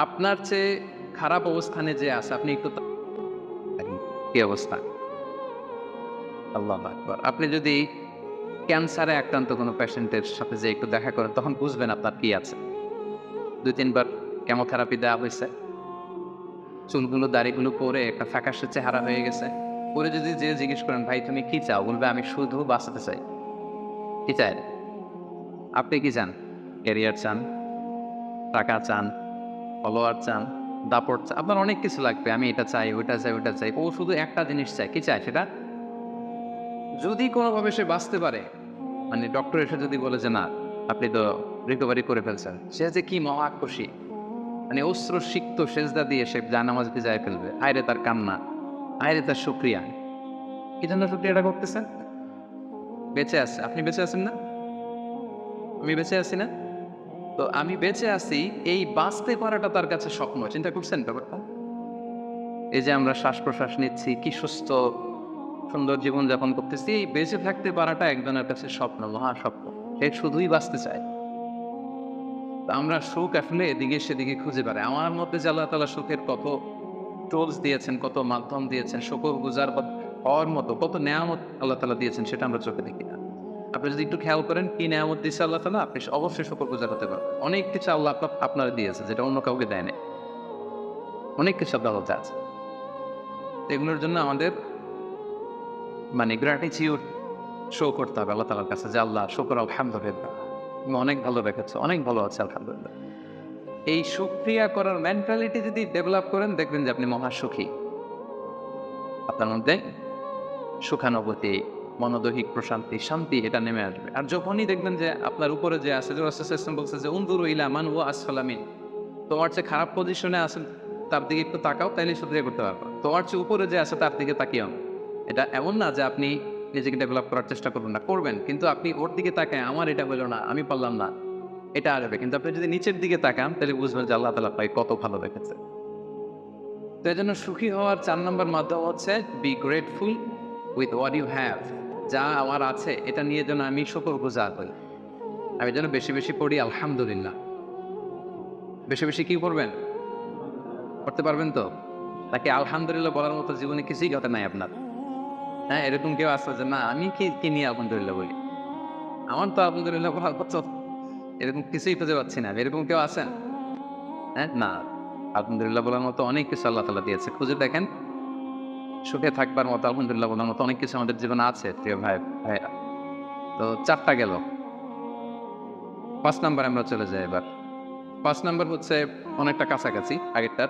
আপনার চেয়ে খারাপ অবস্থানে যে আছে আপনি একটু কি অবস্থা, আল্লাহু আকবার। আপনি যদি ক্যান্সারে আক্রান্ত কোনো পেশেন্টের সাথে যে একটু দেখা করেন তখন বুঝবেন আপনার কি আছে। ২-৩ বার কেমোথেরাপি দেওয়া হয়েছে, চুলগুলো দাড়িগুলো পরে একটা ফ্যাকাশে চেহারা হয়ে গেছে। পরে যদি যে জিজ্ঞেস করেন ভাই তুমি কি চাও, বলবে আমি শুধু বাঁচাতে চাই। কি চান? আপনি কি চান? ক্যারিয়ার চান, টাকা চান, ফলোয়ার চান, দাপট চান, আপনার অনেক কিছু লাগবে। আমি এটা চাই, ওইটা চাই, ওইটা চাই। ও শুধু একটা জিনিস চায়। কি চায় সেটা? যদি কোনোভাবে সে বাঁচতে পারে, মানে ডক্টর এসে যদি বলে যে না আপনি তো রিকভারি করে ফেলছেন, সে যে কি মহা খুশি, মানে অস্ত্র সিক্ত সেজদা দিয়ে সে জানামাজকে যায় ফেলবে। আয়রে তার কান্না, আয়রে তার শুকরিয়া। কি জন্য শুকরিয়াটা করতেছেন? বেঁচে আছে। আপনি বেঁচে আছেন না? আমি বেঁচে আছি না? তো আমি বেঁচে আছি, এই বাঁচতে পারাটা তার কাছে স্বপ্ন। চিন্তা করছেন ব্যাপারটা? এই যে আমরা শ্বাস প্রশ্বাস নিচ্ছি, কি সুস্থ সুন্দর জীবন যাপন করতেছি, এই বেঁচে থাকতে পারাটা একজনের কাছে স্বপ্ন, মহা স্বপ্ন। সে শুধুই বাঁচতে চায়। তো আমরা সুখ আসলে এদিকে সেদিকে খুঁজে বেড়াই। আমার মধ্যে যে আল্লাহ তাআলা সুখের কত টুলস দিয়েছেন, কত মাধ্যম দিয়েছেন, শুকরগুজার হওয়ার মতো কত নেয়ামত আল্লাহ তাআলা দিয়েছেন সেটা আমরা চোখে দেখি না। আপনি যদি একটু খেয়াল করেন কি নেয়ামত দিয়েছে আল্লাহ তাআলা, আপনি অবশ্যই শুকরগুজার হতে পারবেন। অনেক কিছু আল্লাহ আপনার দিয়েছে যেটা অন্য কাউকে দেয় নাই। অনেক কিছু আপনার মধ্যে আছে। এগুলোর জন্য আমাদের মানে গ্র্যাটিটিউড শো করতে হবে আল্লাহ তাআলার কাছে যে আল্লাহ শুকর, আলহামদুলিল্লাহ তুমি অনেক ভালো রেখেছো, অনেক ভালো আছে আলহামদুলিল্লাহ। এই শুকরিয়া করার মেন্টালিটি যদি ডেভেলপ করেন দেখবেন যে আপনি মহা সুখী। আপনার মধ্যে সুখানুভূতি, মনোদৈহিক প্রশান্তি, শান্তি এটা নেমে আসবে। আর যখনই দেখবেন যে আপনার উপরে যে আছে, যে রাসূল বলছে যে উনজুরু ইলা মান হুয়া আসফালা মিন, তোমার চেয়ে খারাপ পজিশনে আছেন তার দিকে একটু তাকাও, তাইলেই শুকরিয়া করতে পারবে। তোমার চেয়ে উপরে যে আছে তার দিকে তাকিও না। এটা এমন না যে আপনি নিজেকে ডেভেলপ করার চেষ্টা করবেন না, করবেন, কিন্তু আপনি ওর দিকে তাকায় আমার এটা হলো না, আমি পারলাম না, এটা আসবে। কিন্তু আপনি যদি নিচের দিকে তাকান তাহলে বুঝবেন যে আল্লাহ তাআলা আপনাকে কত ভালো রেখেছে। তো এই জন্য সুখী হওয়ার ৪ নম্বর মাধ্যম হচ্ছে be grateful with what you have. যা আমার আছে এটা নিয়ে যেন আমি শুকরগুজার হই। আমি যেন বেশি বেশি পড়ি আলহামদুলিল্লাহ। বেশি বেশি কি করবেন? করতে পারবেন তো? নাকি আলহামদুলিল্লাহ বলার মতো জীবনে কিছুই ঘটে নাই আপনার? হ্যাঁ, এরকম কেউ আছে যে না আমি কি নিয়ে আলহামদুলিল্লাহ বলি? আমার তো আলহামদুলিল্লাহ বলার মতো এরকম কিছুই খুঁজে পাচ্ছি না। এরকম কেউ আছেন? হ্যাঁ? না। আলহামদুলিল্লাহ বলার মতো অনেক কিছু আল্লাহ তাআলা দিয়েছে। খুঁজে দেখেন, সুখে থাকবার মতো আলহামদুলিল্লাহ বলার মতো অনেক কিছু আমাদের জীবনে আছে প্রিয় ভাইরা। তো 4টা গেল। 5 নাম্বারে আমরা চলে যাই এবার। 5 নাম্বার হচ্ছে অনেকটা কাছাকাছি আগেরটার।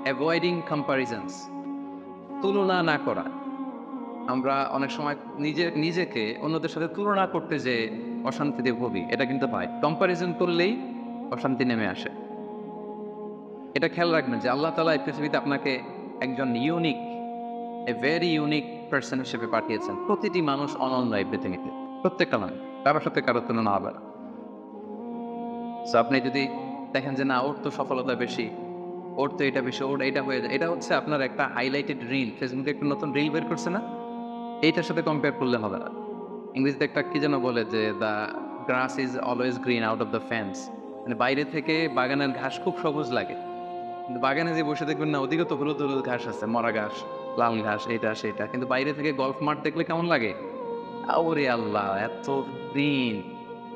অ্যাভয়েডিং কম্প্যারিজনস, তুলনা না করা। আমরা অনেক সময় নিজেকে অন্যদের সাথে তুলনা করতে যেয়ে অশান্তিতে ভুগি। এটা কিন্তু হয়। কম্প্যারিজন করলেই অশান্তি নেমে আসে। এটা খেয়াল রাখবেন যে আল্লাহ তাআলা এই পৃথিবীতে আপনাকে একজন ইউনিক, ভেরি ইউনিক পারসন হিসেবে পাঠিয়েছেন। প্রতিটি মানুষ অনন্য এই পৃথিবীতে। প্রত্যেকটা মানুষ। কারোর সাথে কারোর তুলনা হবে না। সো আপনি যদি দেখেন যে না ওর তো সফলতা বেশি, ওর তো এটা বেশি, ওর এটা হয়ে যায়। এটা হচ্ছে আপনার একটা হাইলাইটেড রিল। ফেসবুকে একটা নতুন রিল বের করছে না? এইটার সাথে কম্পেয়ার করলে হবে না। ইংরেজিতে একটা কি যেন বলে যে the grass is always green out of the fence. মানে বাইরে থেকে বাগানের ঘাস খুব সবুজ লাগে, কিন্তু বাগানে যে বসে দেখবেন না ওদিকে তো হলুদ হলুদ ঘাস আছে, মরা ঘাস, লাল ঘাস, এটা সেটা, কিন্তু বাইরে থেকে গল্ফ মাঠ দেখলে কেমন লাগে? ওরে আল্লাহ, এত গ্রিন!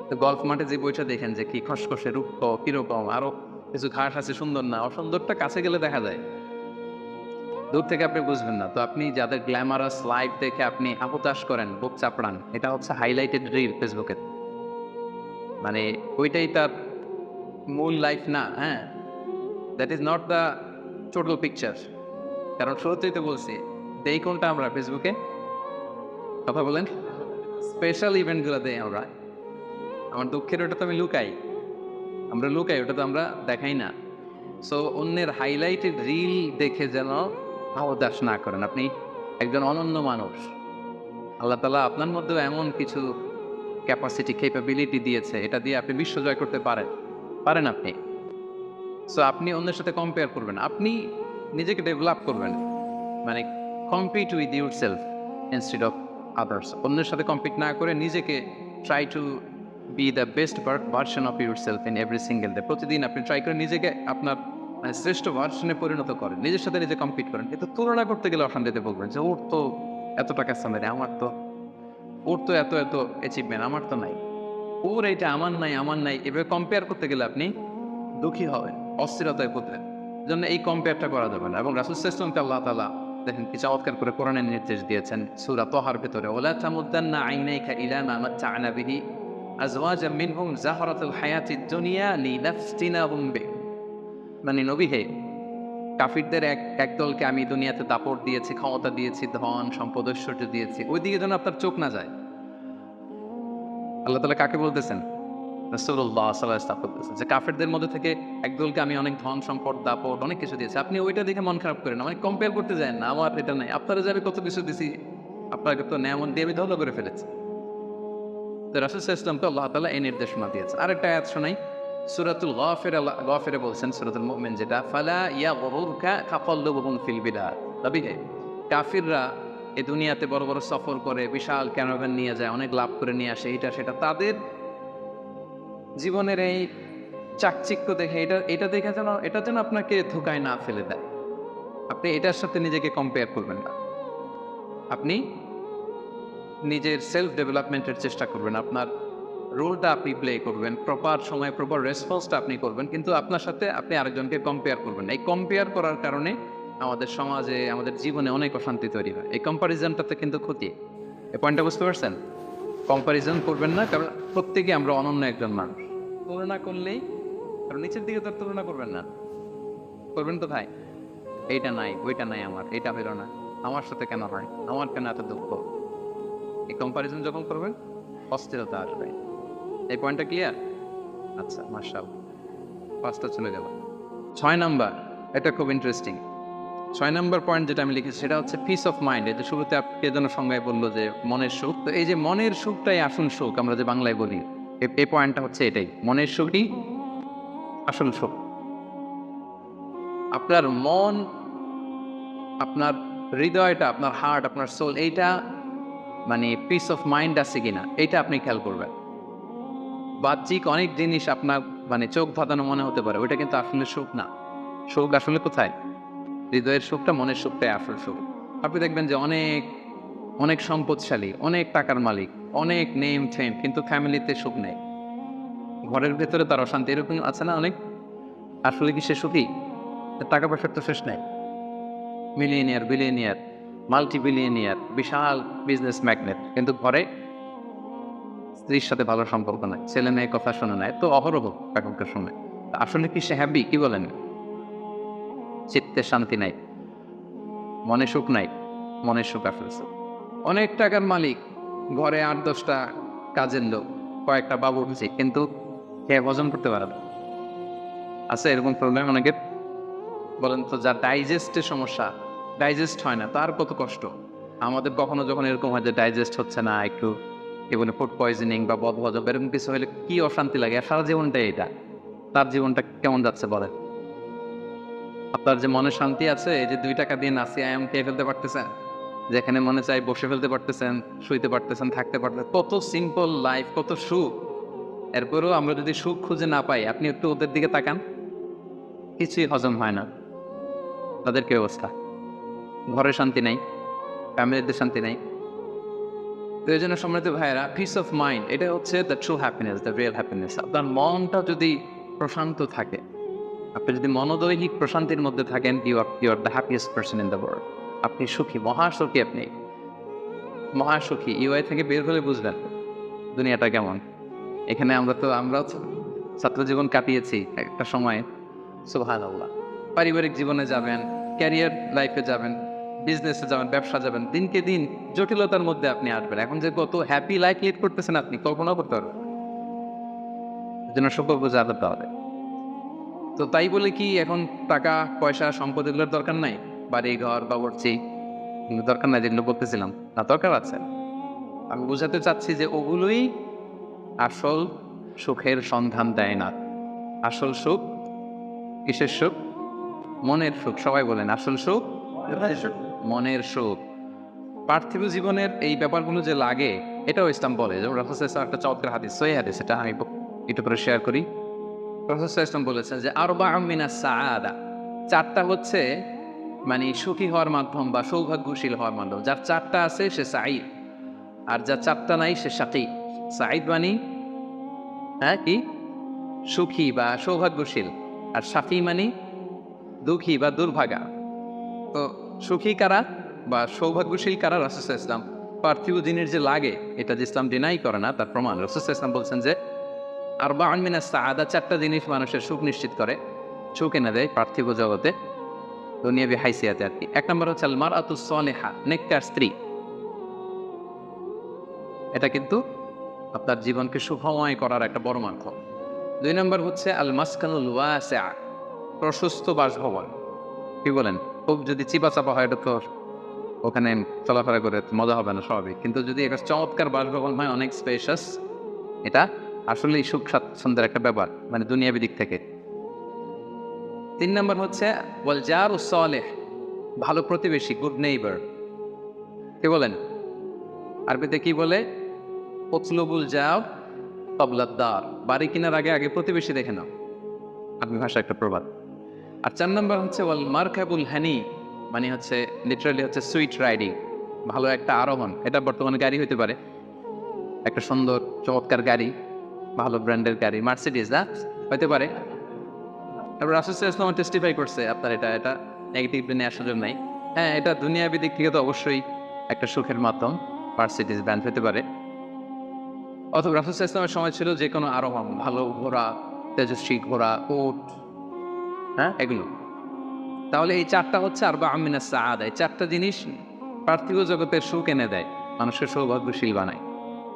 তো গল্ফ মাঠে যে বইটা দেখেন যে কি খসখসে রুক্ষ কিরকম, আরো কিছু ঘাস আছে, সুন্দর না? অসুন্দরটা কাছে গেলে দেখা যায়, দূর থেকে আপনি বুঝবেন না। তো আপনি যাদের গ্ল্যামারাস লাইফ দেখে আপনি হুতাশ করেন, বুক চাপড়ান, এটা হচ্ছে হাইলাইটেড রিল ফেসবুকে। মানে ওইটাই তার মূল লাইফ না, হ্যাঁ? That is not the total picture. কারণ শুরুতেই তো বলছি, দেই কোনটা আমরা ফেসবুকে? কথা বলেন। স্পেশাল ইভেন্টগুলো দেই আমরা। আমার দুঃখের ওটা তো আমি লুকাই। আমরা লুকাই, ওটা তো আমরা দেখাই না। সো অন্যের হাইলাইটেড রিল দেখে যেন হতাশ না করেন। আপনি একজন অনন্য মানুষ। আল্লাহ তাআলা আপনার মধ্যেও এমন কিছু ক্যাপাসিটি, ক্যাপাবিলিটি দিয়েছে, এটা দিয়ে আপনি বিশ্ব জয় করতে পারেন। পারেন আপনি। সো আপনি অন্যের সাথে কম্পেয়ার করবেন। আপনি নিজেকে ডেভেলপ করবেন। মানে compete with yourself instead of others. অন্যের সাথে কম্পিট না করে নিজেকে try to B the best version of yourself in every single day. প্রতিদিন আপনি ট্রাই করে নিজেকে আপনার মানে শ্রেষ্ঠ ভার্সনে পরিণত করেন। নিজের সাথে নিজে কম্পিট করেন। কিন্তু তুলনা করতে গেলে অশান্তিতে বলবেন যে ওর তো এত টাকা স্যালারি, আমার তো, ওর তো এত এত অ্যাচিভমেন্ট, আমার তো নাই, ওর এইটা আমার নাই, আমার নাই। এভাবে কম্পেয়ার করতে গেলে আপনি দুঃখী হবেন, অস্থিরতায় পড়বেন। জন্য এই কম্পেয়ারটা করা যাবে না। এবং রাসূল সাল্লাল্লাহু আলাইহি ওয়াসাল্লামকে আল্লাহ তাআলা দেখেন কি চমৎকার করে কোরআনের নির্দেশ দিয়েছেন সূরা তাহার ভেতরে, ওয়ালা তামুদ্দান্না আইনাইকা ইলা মা মাত্তা'না বিহি আজওয়াজাম মিনহুম যাহরাতুল হায়াতিদ দুনিয়া লিনাফতিনাহুম বিহি। মানে নবী হে, কাফিরদের একদলকে আমি দুনিয়াতে দাপট দিয়েছি, ক্ষমতা দিয়েছি, ধন সম্পদ ঐশ্বর্য দিয়েছি, ওইদিকে যেন আপনার চোখ না যায়। আল্লাহ তাআলা কাকে বলতেছেন? রাসূলুল্লাহ সাল্লাল্লাহু আলাইহি ওয়াসাল্লাম বলতেছেন যে কাফেরদের মধ্যে থেকে একদলকে আমি অনেক ধন সম্পদ দাপট অনেক কিছু দিয়েছি, আপনি ওইটা দেখে মন খারাপ করেন না, মানে কম্পেয়ার করতে যান না, আমার এটা নাই, আপনারা যে আমি কত কিছু দিছি, আপনাকে তো নেয়ামত দিয়ে আমি ধন্য করে ফেলেছি। তো রাসূল সাল্লাল্লাহু আলাইহি ওয়াসাল্লামকে আল্লাহ তাআলা এই নির্দেশনা দিয়েছেন। আরেকটা আয়াত শোনাই, সূরাতুল গাফির, আল্লাহ গাফিরে বলছেন, সূরাতুল মুমিন যেটা, ফালা ইয়াগরুরকা তাকাল্লুবুহুম ফিল বিলাদ। নবী হে, কাফিররা এই দুনিয়াতে বড় বড় সফর করে, বিশাল ক্যারাভান নিয়ে যায়, অনেক লাভ করে নিয়ে আসে, এটা সেটা, তাদের জীবনের এই চাকচিক্য দেখে, এটা দেখে যেন, এটা যেন আপনাকে ধোঁকায় না ফেলে দেয়। আপনি এটার সাথে নিজেকে কম্পেয়ার করবেন না। আপনি নিজের সেলফ ডেভেলপমেন্টের চেষ্টা করবেন। আপনার রোলটা আপনি প্লে করবেন, প্রপার সময় প্রপার রেসপন্সটা আপনি করবেন, কিন্তু আপনার সাথে আপনি আরেকজনকে কম্পেয়ার করবেন না। এই কম্পেয়ার করার কারণে আমাদের সমাজে, আমাদের জীবনে অনেক অশান্তি তৈরি হয়। এই কম্পারিজনটাতে কিন্তু ক্ষতি। এই পয়েন্টটা বুঝতে পারছেন? কম্পারিজন করবেন না, কারণ প্রত্যেকে আমরা অনন্য একজন মানুষ। তুলনা করলেই, কারণ নিচের দিকে তো আর তুলনা করবেন না, করবেন তো ভাই এইটা নাই, ওইটা নাই, আমার এটা হইল না, আমার সাথে কেন হয়, আমার কেন এত দুঃখ। এই কম্পারিজন যখন করবেন অস্থিরতা আসবে। এই পয়েন্টটা ক্লিয়ার? আচ্ছা, মাশাআল্লাহ, 5টা চলে গেল। 6 নাম্বার, এটা খুব ইন্টারেস্টিং। 6 নাম্বার পয়েন্ট যেটা আমি লিখেছি সেটা হচ্ছে পিস অফ মাইন্ড। এটা শুরুতে কে যেন সংজ্ঞায় বললো যে মনের সুখ। তো এই যে মনের সুখটাই আসল সুখ, আমরা যে বাংলায় বলি, এই পয়েন্টটা হচ্ছে এটাই, মনের সুখই আসল সুখ। আপনার মন, আপনার হৃদয়টা, আপনার হার্ট, আপনার সোল, এইটা মানে পিস অফ মাইন্ড আছে কিনা এইটা আপনি খেয়াল করবেন। বাহ্যিক অনেক জিনিস আপনার মানে চোখ ধাঁধানো মনে হতে পারে, ওইটা কিন্তু আসলে সুখ না। সুখ আসলে কোথায়? হৃদয়ের সুখটা, মনের সুখটাই আসল সুখ। আপনি দেখবেন যে অনেক অনেক সম্পদশালী, অনেক টাকার মালিক, অনেক নেম ফেম, কিন্তু ফ্যামিলিতে সুখ নেই, ঘরের ভেতরে তার অশান্তি, এরকম আছে না অনেক? আসলে কি সে সুখী? তার টাকা পয়সার তো শেষ নাই, মিলিয়নিয়ার বিলিয়নিয়ার, মাল্টিবিলিয়নিয়ার, বিশাল বিজনেস ম্যাগনেট, কিন্তু ঘরে স্ত্রীর সাথে ভালো সম্পর্ক নাই, ছেলে মেয়ে কথা শোনে না, তো অহরহ এখনকার সময়। আসলে কি সে হ্যাপি? কি বলেন? চিত্তে শান্তি নাই, মনে সুখ নাই। মনের সুখ আসলে অনেক টাকার মালিক, ঘরে 8-10টা কাজের লোক, কয়েকটা বাবু উঠেছে, কিন্তু কে হজম করতে পারে না। আছে এরকম প্রবলেম অনেকের? বলেন তো, যার ডাইজেস্টের সমস্যা, ডাইজেস্ট হয় না, তার কত কষ্ট। আমাদের কখনো যখন এরকম হয় যে ডাইজেস্ট হচ্ছে না, একটু কি বলে ফুড পয়জনিং বা বদহজম এরকম কিছু হলে কি অশান্তি লাগে, আর সারা জীবনটাই এটা। তার জীবনটা কেমন যাচ্ছে বলেন? আপনার যে মনে শান্তি আছে, এই যে 2 টাকা দিয়ে নাসি আয়াম খেয়ে ফেলতে পারতেছেন, যেখানে মনে চাই বসে ফেলতে পারতেছেন, শুইতে পারতেছেন, থাকতে পারতেছেন, কত সিম্পল লাইফ, কত সুখ। এরপরেও আমরা যদি সুখ খুঁজে না পাই, আপনি একটু ওদের দিকে তাকান, কিছুই হজম হয় না। তাদের কি অবস্থা? ঘরে শান্তি নাই, ফ্যামিলিতে শান্তি নাই। তো এই জন্য সম্মানিত ভাইয়েরা, পিস অফ মাইন্ড, এটা হচ্ছে the true happiness, the real happiness. আপনার মনটা যদি প্রশান্ত থাকে, আপনি যদি মনোদৈহিক প্রশান্তির মধ্যে থাকেন, you are the happiest person in the world. আপনি সুখী, মহাসুখী, আপনি মহাসুখী। ইউআই থেকে বের হলে বুঝবেন দুনিয়াটা কেমন। এখানে আমরাও ছাত্র জীবন কাটিয়েছি একটা সময়, সুবহানাল্লাহ। পারিবারিক জীবনে যাবেন, ক্যারিয়ার লাইফে যাবেন, বিজনেসে যাবেন, ব্যবসা যাবেন, দিনকে দিন জটিলতার মধ্যে আপনি আসবেন। এখন যে কত হ্যাপি লাইফ লিড করতেছেন আপনি কল্পনাও করতে পারবেন। এজন্য শুকর বুঝে আদরটা হবে। তো তাই বলে কি এখন টাকা পয়সা সম্পদ এগুলোর দরকার নাই? বাড়ি ঘর বাবুর্চি এগুলো দরকার নাই যেগুলো বলতেছিলাম, না দরকার আছে। আমি বুঝাতে চাচ্ছি যে ওগুলোই আসল সুখের সন্ধান দেয় না। আসল সুখ কিসের সুখ? মনের সুখ। সবাই বলেন আসল সুখ মনের সুখ। পার্থিব জীবনের এই ব্যাপারগুলো যে লাগে, এটাও ইসলাম বলে। যেমন রাসূল সাল্লাল্লাহু আলাইহি ওয়াসাল্লাম একটা চমৎকার হাদিস, সহিহ হাদিস, এটা আমি একটু করে শেয়ার করি। রাসূল সাল্লাল্লাহু আলাইহি ওয়াসাল্লাম বলেছেন যে আরবাউম মিনাস সাআদা, 4টা হচ্ছে মানে সুখী হওয়ার মাধ্যম বা সৌভাগ্যশীল হওয়ার মাধ্যম। যার 4টা আছে সে সাঈদ, আর যার 4টা নাই সে শাকী। সাঈদ মানে হ্যাঁ কি? সুখী বা সৌভাগ্যশীল, আর শাকী মানে দুঃখী বা দুর্ভাগা। তো সুখী কারা বা সৌভাগ্যশীল কারা? রাসূল সাল্লাল্লাহু আলাইহি ওয়াসাল্লাম পার্থিব জিনিস যে লাগে, এটা যে ইসলাম ডিনাই করে না তার প্রমাণ রাসূল সাল্লাল্লাহু আলাইহি ওয়াসাল্লাম বলছেন যে আরবাউন মিনাস সাআদা, 4টা জিনিস মানুষের সুখ নিশ্চিত করে, সুখ এনে দেয় পার্থিব জগতে, দুনিয়াবি হাইসিয়াতে আর কি। 1 নম্বর হচ্ছে আল মারআতুস সালিহা, নেককার স্ত্রী। এটা কিন্তু আপনার জীবনকে সুখময় করার একটা বড় মাধ্যম। 2 নম্বর হচ্ছে আল মাসকানুল ওয়াসিআ, প্রশস্ত বাসভবন। কি বলেন? খুব যদি চিপা-চাপা হয়, এটা তো ওখানে চলাফেরা করে মজা হবে না, স্বাভাবিক। কিন্তু যদি একটা চমৎকার বাসভবন হয়, অনেক স্পেশাস, এটা আসলেই সুখ স্বাচ্ছন্দ্যের একটা ব্যাপার, মানে দুনিয়াবি দিক থেকে। 3 নম্বর হচ্ছে ওয়াল জারুস সালিহ, ভালো প্রতিবেশী, গুড নেইবার। কি বলেন? আরবিতে কি বলে? উতলুবুল জার ক্বাবলা দার, বাড়ি কেনার আগে আগে প্রতিবেশী দেখে নাও, আরবি ভাষায় একটা প্রবাদ। আর 4 নম্বর হচ্ছে ওয়াল মারকাবুল হানি, মানে হচ্ছে লিটারালি হচ্ছে সুইট রাইডিং, ভালো একটা আরোহণ। এটা বর্তমানে গাড়ি হইতে পারে, একটা সুন্দর চমৎকার গাড়ি, ভালো ব্র্যান্ডের গাড়ি, মার্সিডিজ না হইতে পারে। তারপর রাসূল সাল্লাল্লাহু আলাইহি ওয়াসাল্লাম টেস্টিফাই করছে, আপনার এটা নেগেটিভলি নেওয়ার সুযোগ নাই। হ্যাঁ, এটা দুনিয়াবি দিক থেকে তো অবশ্যই একটা সুখের মাধ্যম, মার্সিডিজ ব্র্যান্ড হতে পারে। অথবা রাসূল সাল্লাল্লাহু আলাইহি ওয়াসাল্লামের সময় ছিল যে কোনো আরোহণ, ভালো ঘোড়া, তেজস্বী ঘোড়া, উট, হ্যাঁ এগুলো। তাহলে এই 4টা হচ্ছে আরবাউম মিনাস সাআদা, এই 4টা জিনিস পার্থিব জগতের সুখ এনে দেয়, মানুষের সৌভাগ্যশীল বানায়।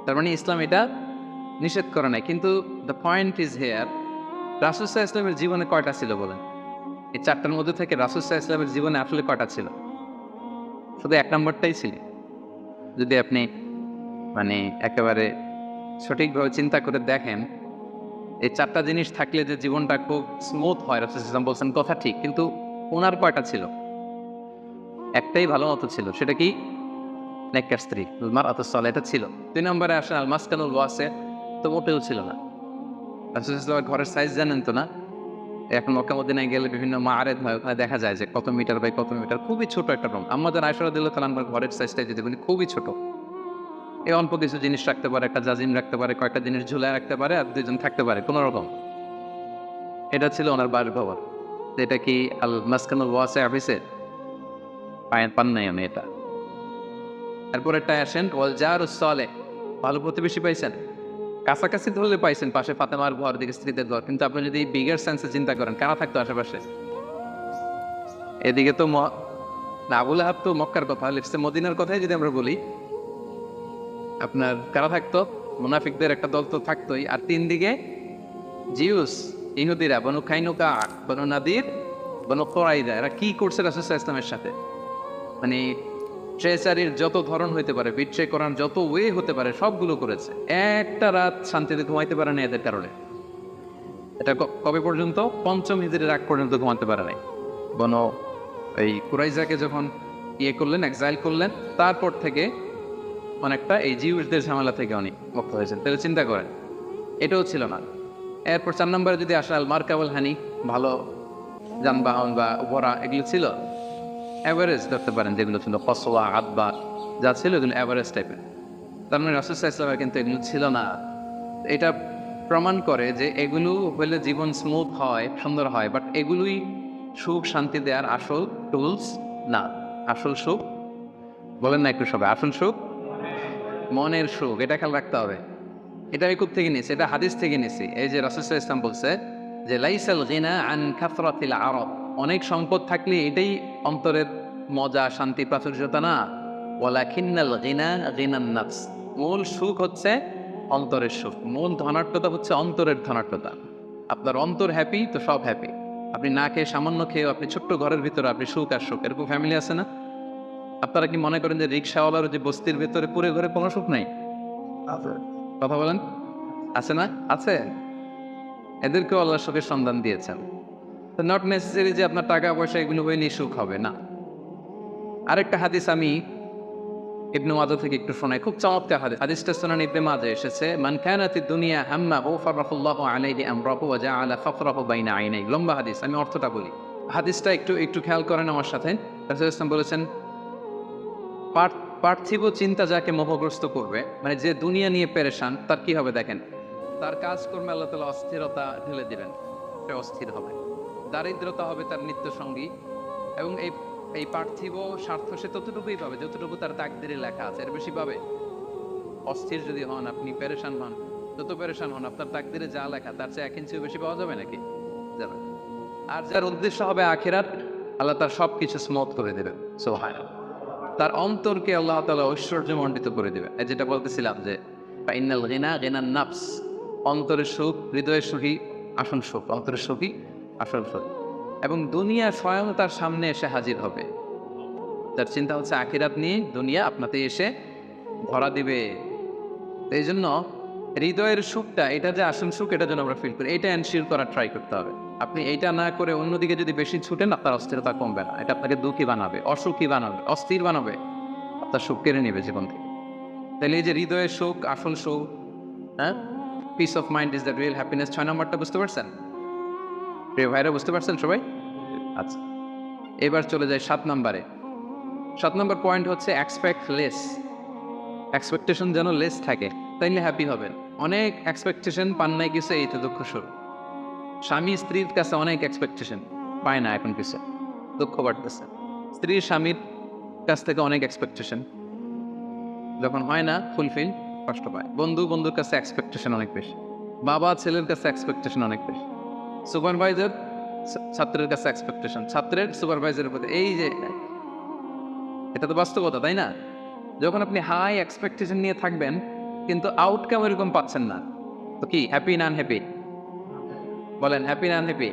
তার মানে ইসলাম এটা নিষেধ করে নাই। কিন্তু দ্য পয়েন্ট ইজ হেয়ার, রাসূল সাল্লাল্লাহু আলাইহি ওয়াসাল্লামের জীবনে কয়টা ছিল বলেন? এই 4টার মধ্যে থেকে রাসূল সাল্লাল্লাহু আলাইহি ওয়াসাল্লামের জীবনে আসলে কয়টা ছিল? শুধু 1 নম্বরটাই ছিল। যদি আপনি মানে একেবারে সঠিকভাবে চিন্তা করে দেখেন, এই 4টা জিনিস থাকলে যে জীবনটা খুব স্মুথ হয়, রাসূল সাল্লাল্লাহু আলাইহি ওয়াসাল্লাম বলছেন কথা ঠিক, কিন্তু ওনার কয়টা ছিল? একটাই ভালো মতো ছিল, সেটা কি? নেককার স্ত্রী, মারআতুস সালিহা, এটা ছিল। 2 নম্বরে আসেন আল মাসকানুল ওয়াসি', তো মোটেও ছিল না। রাসূল সাল্লাল্লাহু আলাইহি ওয়াসাল্লামের ঘরের সাইজ জানেন তো না? এখন মক্কা মদিনায় গেলে বিভিন্ন মাআরিদ হয়, ওখানে দেখা যায় যে কত মিটার বাই কত মিটার, খুবই ছোট একটা রুম। আমাদের আয়েশা রাদিয়াল্লাহু তাআলা আনহার ঘরের সাইজটা যদি বলি, খুবই ছোট। এই অল্প কিছু জিনিস রাখতে পারে, একটা জাজিম রাখতে পারে, কয়েকটা জিনিস ঝুলায় রাখতে পারে, আর 2 জন থাকতে পারে কোন রকম। এটা ছিল ওনার বাসভবন। এটা কি আল মাসকানুল ওয়াসি' হইছে? পান নাই আমি এটা। এরপরেরটায় আসেন, ওয়াল জারুস সালেহ, ভালো প্রতিবেশী পাইছেন, কাছাকাছি ধরলে পাইছেন, পাশে ফাতেমার ঘর, দিকে স্ত্রীদের ঘর, কিন্তু আপনি যদি বিগার সেন্সে চিন্তা করেন, কারা থাকতো আশেপাশে? এদিকে তো আবুল আহাব তো মক্কার কথা, লিখছে মদিনার কথাই যদি আমরা বলি, আপনার কারা থাকতো? মুনাফিকদের একটা দল তো থাকতোই, আর তিন দিকে জিউস, ইহুদিরা, বনু খাইনুকা, বনু নাদির, বনু কোরাইদা, এরা কি করছে রাসূল সাল্লাল্লাহু আলাইহি ওয়াসাল্লামের সাথে? মানে ট্রেচারির যত ধরন হইতে পারে, বিট্রে করার যত ওয়ে হতে পারে, সবগুলো করেছে। একটা রাত শান্তিতে ঘুমাইতে পারে না এদের কারণে। এটা কবে পর্যন্ত? পঞ্চম হিজরির আগ পর্যন্ত ঘুমাতে পারে নাই। বনো এই কুরাইজাকে যখন করলেন, এক্সাইল করলেন, তারপর থেকে অনেকটা এই জিউসদের ঝামেলা থেকে অনেক মুক্ত হয়েছেন। তাহলে চিন্তা করেন, এটাও ছিল না। এরপর 4 নম্বরে যদি আসা, আল মার্কাবুল হানি, ভালো যানবাহন বা ওপরা, এগুলো ছিল অ্যাভারেজ ধরতে পারেন, যেগুলো ছিল ফসলা আদবা যা ছিল এগুলো অ্যাভারেজ টাইপের। তার মানে রাসূল সাল্লাল্লাহু আলাইহি ওয়াসাল্লামের কিন্তু এগুলো ছিল না। এটা প্রমাণ করে যে এগুলো হলে জীবন স্মুথ হয়, সুন্দর হয়, বাট এগুলোই সুখ শান্তি দেওয়ার আসল টুলস না। আসল সুখ বলেন না একটু সবাই, আসল সুখ মনের সুখ, এটা খেয়াল রাখতে হবে। এটা আমি কোথা থেকে নিয়েছি? এটা হাদিস থেকে নিয়েছি। এই যে রাসূল সাল্লাল্লাহু আলাইহি ওয়াসাল্লাম বলছে যে লাইসাল গিনা আন কাসরাতিল আরাব, অনেক সম্পদ থাকলে এটাই অন্তরের মজা, শান্তি, প্রাচুর্যতা না। ওয়ালাকিন্নাল গিনা গিনান নাফস, মূল সুখ হচ্ছে অন্তরের সুখ, মূল ধনাঢ্যতা হচ্ছে অন্তরের ধনাঢ্যতা। আপনার অন্তর হ্যাপি তো সব হ্যাপি। আপনি না খেয়ে, সামান্য খেয়েও, আপনি ছোট্ট ঘরের ভিতরে আপনি সুখ আর সুখ, এরকম ফ্যামিলি আছে না? আপনারা কি মনে করেন যে রিক্সাওয়ালার যে বস্তির ভিতরে পুরো ঘরে কোনো সুখ নাই? কথা বলেন, আছে না? আছে। এদেরকেও আল্লাহ সুখের সন্ধান দিয়েছেন। তো নট নেসেসারি যে আপনার টাকা পয়সা এগুলো হইলেই সুখ হবে না। আরেকটা হাদিস আমি ইবনে মাজাহ থেকে একটু শোনাই, খুব চমৎকার হাদিস। হাদিসটা সুনান ইবনে মাজাহ এসেছে, মান কানাতিদ দুনিয়া হাম্মাহু ফারাফাল্লাহু আলাইহি আমরাহু ওয়া জাআলা ফাকরাহু বাইনা আইনাই। লম্বা হাদিস, আমি অর্থটা বলি। হাদিসটা একটু খেয়াল করেন আমার সাথে। রাসূল ইসলাম বলেছেন, পার্থিব চিন্তা যাকে মোহগ্রস্ত করবে, মানে যে দুনিয়া নিয়ে পেরেশান, তার কি হবে দেখেন, তার কাজকর্মে আল্লাহ তাআলা অস্থিরতা ঢেলে দিবেন, সে অস্থির হবে। দারিদ্রতা হবে তার নিত্য সঙ্গী, এবং এই পার্থিব স্বার্থ সে ততটুকুই পাবে যতটুকু তার তাকদিরে লেখা আছে, এর বেশি পাবে? অস্থির যদি হন, আপনি পেরেশান হন, যত পেরেশান হন, আপনার তাকদিরে যা লেখা তার চেয়ে 1 ইঞ্চিও বেশি পাওয়া যাবে নাকি? যাবে। আর যার উদ্দেশ্য হবে আখিরাত, আল্লাহ তার সবকিছু স্মুথ করে দেবেন। সুবহানাল্লাহ। তার অন্তরকে আল্লাহ তাআলা ঐশ্বর্যমণ্ডিত করে দেবেন। এই যেটা বলতেছিলাম যে ফাইনাল গিনা গিনান নাফস, অন্তরের সুখ, হৃদয়ের সুখী আসল সুখ, অন্তরের সুখী আসল সুখ। এবং দুনিয়া স্বয়ং তার সামনে এসে হাজির হবে। তার চিন্তা হচ্ছে আখিরাত নিয়ে, দুনিয়া আপনাতে এসে ধরা দিবে। এই জন্য হৃদয়ের সুখটা, এটা যে আসল সুখ, এটা যেন আমরা ফিল করি, এটা এনশিওর করার ট্রাই করতে হবে। আপনি এইটা না করে অন্যদিকে যদি বেশি ছুটেন, আপনার অস্থিরতা কমবে না, এটা আপনাকে দুঃখী বানাবে, অসুখী বানাবে, অস্থির বানাবে, আপনার সুখ কেড়ে নেবে জীবন থেকে। তাহলে এই যে হৃদয়ের সুখ, আসল সুখ, হ্যাঁ, piece of mind is the real happiness, 6 নম্বরটা বুঝতে পারছেন? প্রিয় ভাইরা, বুঝতে পারছেন সবাই? আচ্ছা, এবার চলে যায় 7 নম্বরে। 7 নম্বর পয়েন্ট হচ্ছে এক্সপেক্ট লেস। এক্সপেকটেশন যেন লেস থাকে, তাইলে হ্যাপি হবেন। অনেক এক্সপেকটেশন পান নাই কিছু, এই তো দুঃখ শুরু। স্বামী স্ত্রীর কাছে অনেক এক্সপেকটেশন পায় না, এখন কিছু দুঃখ বাড়তেছে। স্ত্রীর স্বামীর কাছ থেকে অনেক এক্সপেকটেশন, যখন হয় না ফুলফিল, কষ্ট পায়। বন্ধুর কাছে এক্সপেকটেশন অনেক বেশি, বাবা ছেলের কাছে এক্সপেকটেশন অনেক বেশি, সুপারভাইজার ছাত্রের কাছে এক্সপেকটেশন, ছাত্রের সুপারভাইজারের প্রতি। এই যে এটা তো বাস্তবতা, তাই না? যখন আপনি হাই এক্সপেকটেশন নিয়ে থাকবেন কিন্তু আউটকাম এরকম পাচ্ছেন না, তো কি হ্যাপি না আনহ্যাপি? বলেন, হ্যাপি না আনহ্যাপি?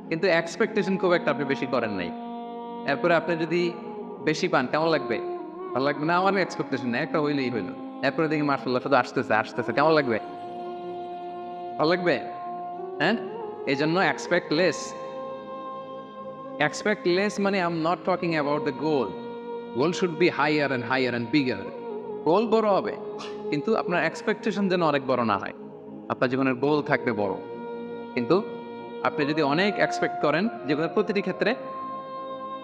কিন্তু এক্সপেকটেশন খুব একটা আপনি বেশি করেন নাই। এরপরে আপনি যদি বেশি পান, কেমন লাগবে? ভালো লাগবে না? আমার এক্সপেকটেশন নেই, একটা হইলেই হইলো। এরপরে দেখি মাশাআল্লাহ শুধু আসতেছে, কেমন লাগবে? ভালো লাগবে? হ্যাঁ, এই জন্য এক্সপেক্ট লেস। এক্সপেক্ট লেস মানে I am not talking about the goal. Goal should be higher and bigger. Goal বড় হবে, কিন্তু আপনার এক্সপেকটেশন যেন অনেক বড় না হয়। আপনার জীবনের গোল থাকবে বড়, কিন্তু আপনি যদি অনেক এক্সপেক্ট করেন জীবনের প্রতিটি ক্ষেত্রে,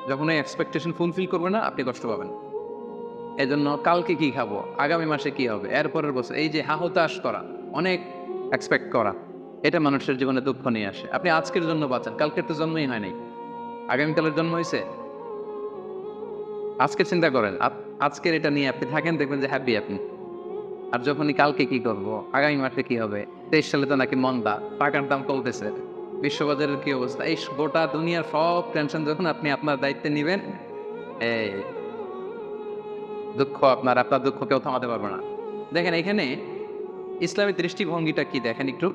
যখন এই এক্সপেকটেশন ফুলফিল করবে না, আপনি কষ্ট পাবেন। এই জন্য কালকে কি খাবো, আগামী মাসে কি হবে, এরপরের বছর, এই যে হাহুতাশ করা, অনেক এক্সপেক্ট করা, এটা মানুষের জীবনে দুঃখ নিয়ে আসে। আপনি আজকের জন্য বাঁচান, কালকের তো জন্মই হয় নাই, আগামীকালের জন্ম হয়েছে। আজকে চিন্তা করেন, আজকের এটা নিয়ে আপনি থাকেন, দেখবেন যে হ্যাপি আপনি। আর যখনই কালকে কি করব, আগামী মাসে কি হবে, 23 সালে তো নাকি মন্দা, টাকার দাম কমতেছে, বিশ্ববাজারের কি অবস্থা, এই গোটা দুনিয়ার সব টেনশন যখন আপনি আপনার দায়িত্বে নিবেন, এই দুঃখ আপনার দুঃখ কেউ থামাতে পারবে না। দেখেন এখানে ইসলামের দৃষ্টিভঙ্গিটা কি দেখেন একটু।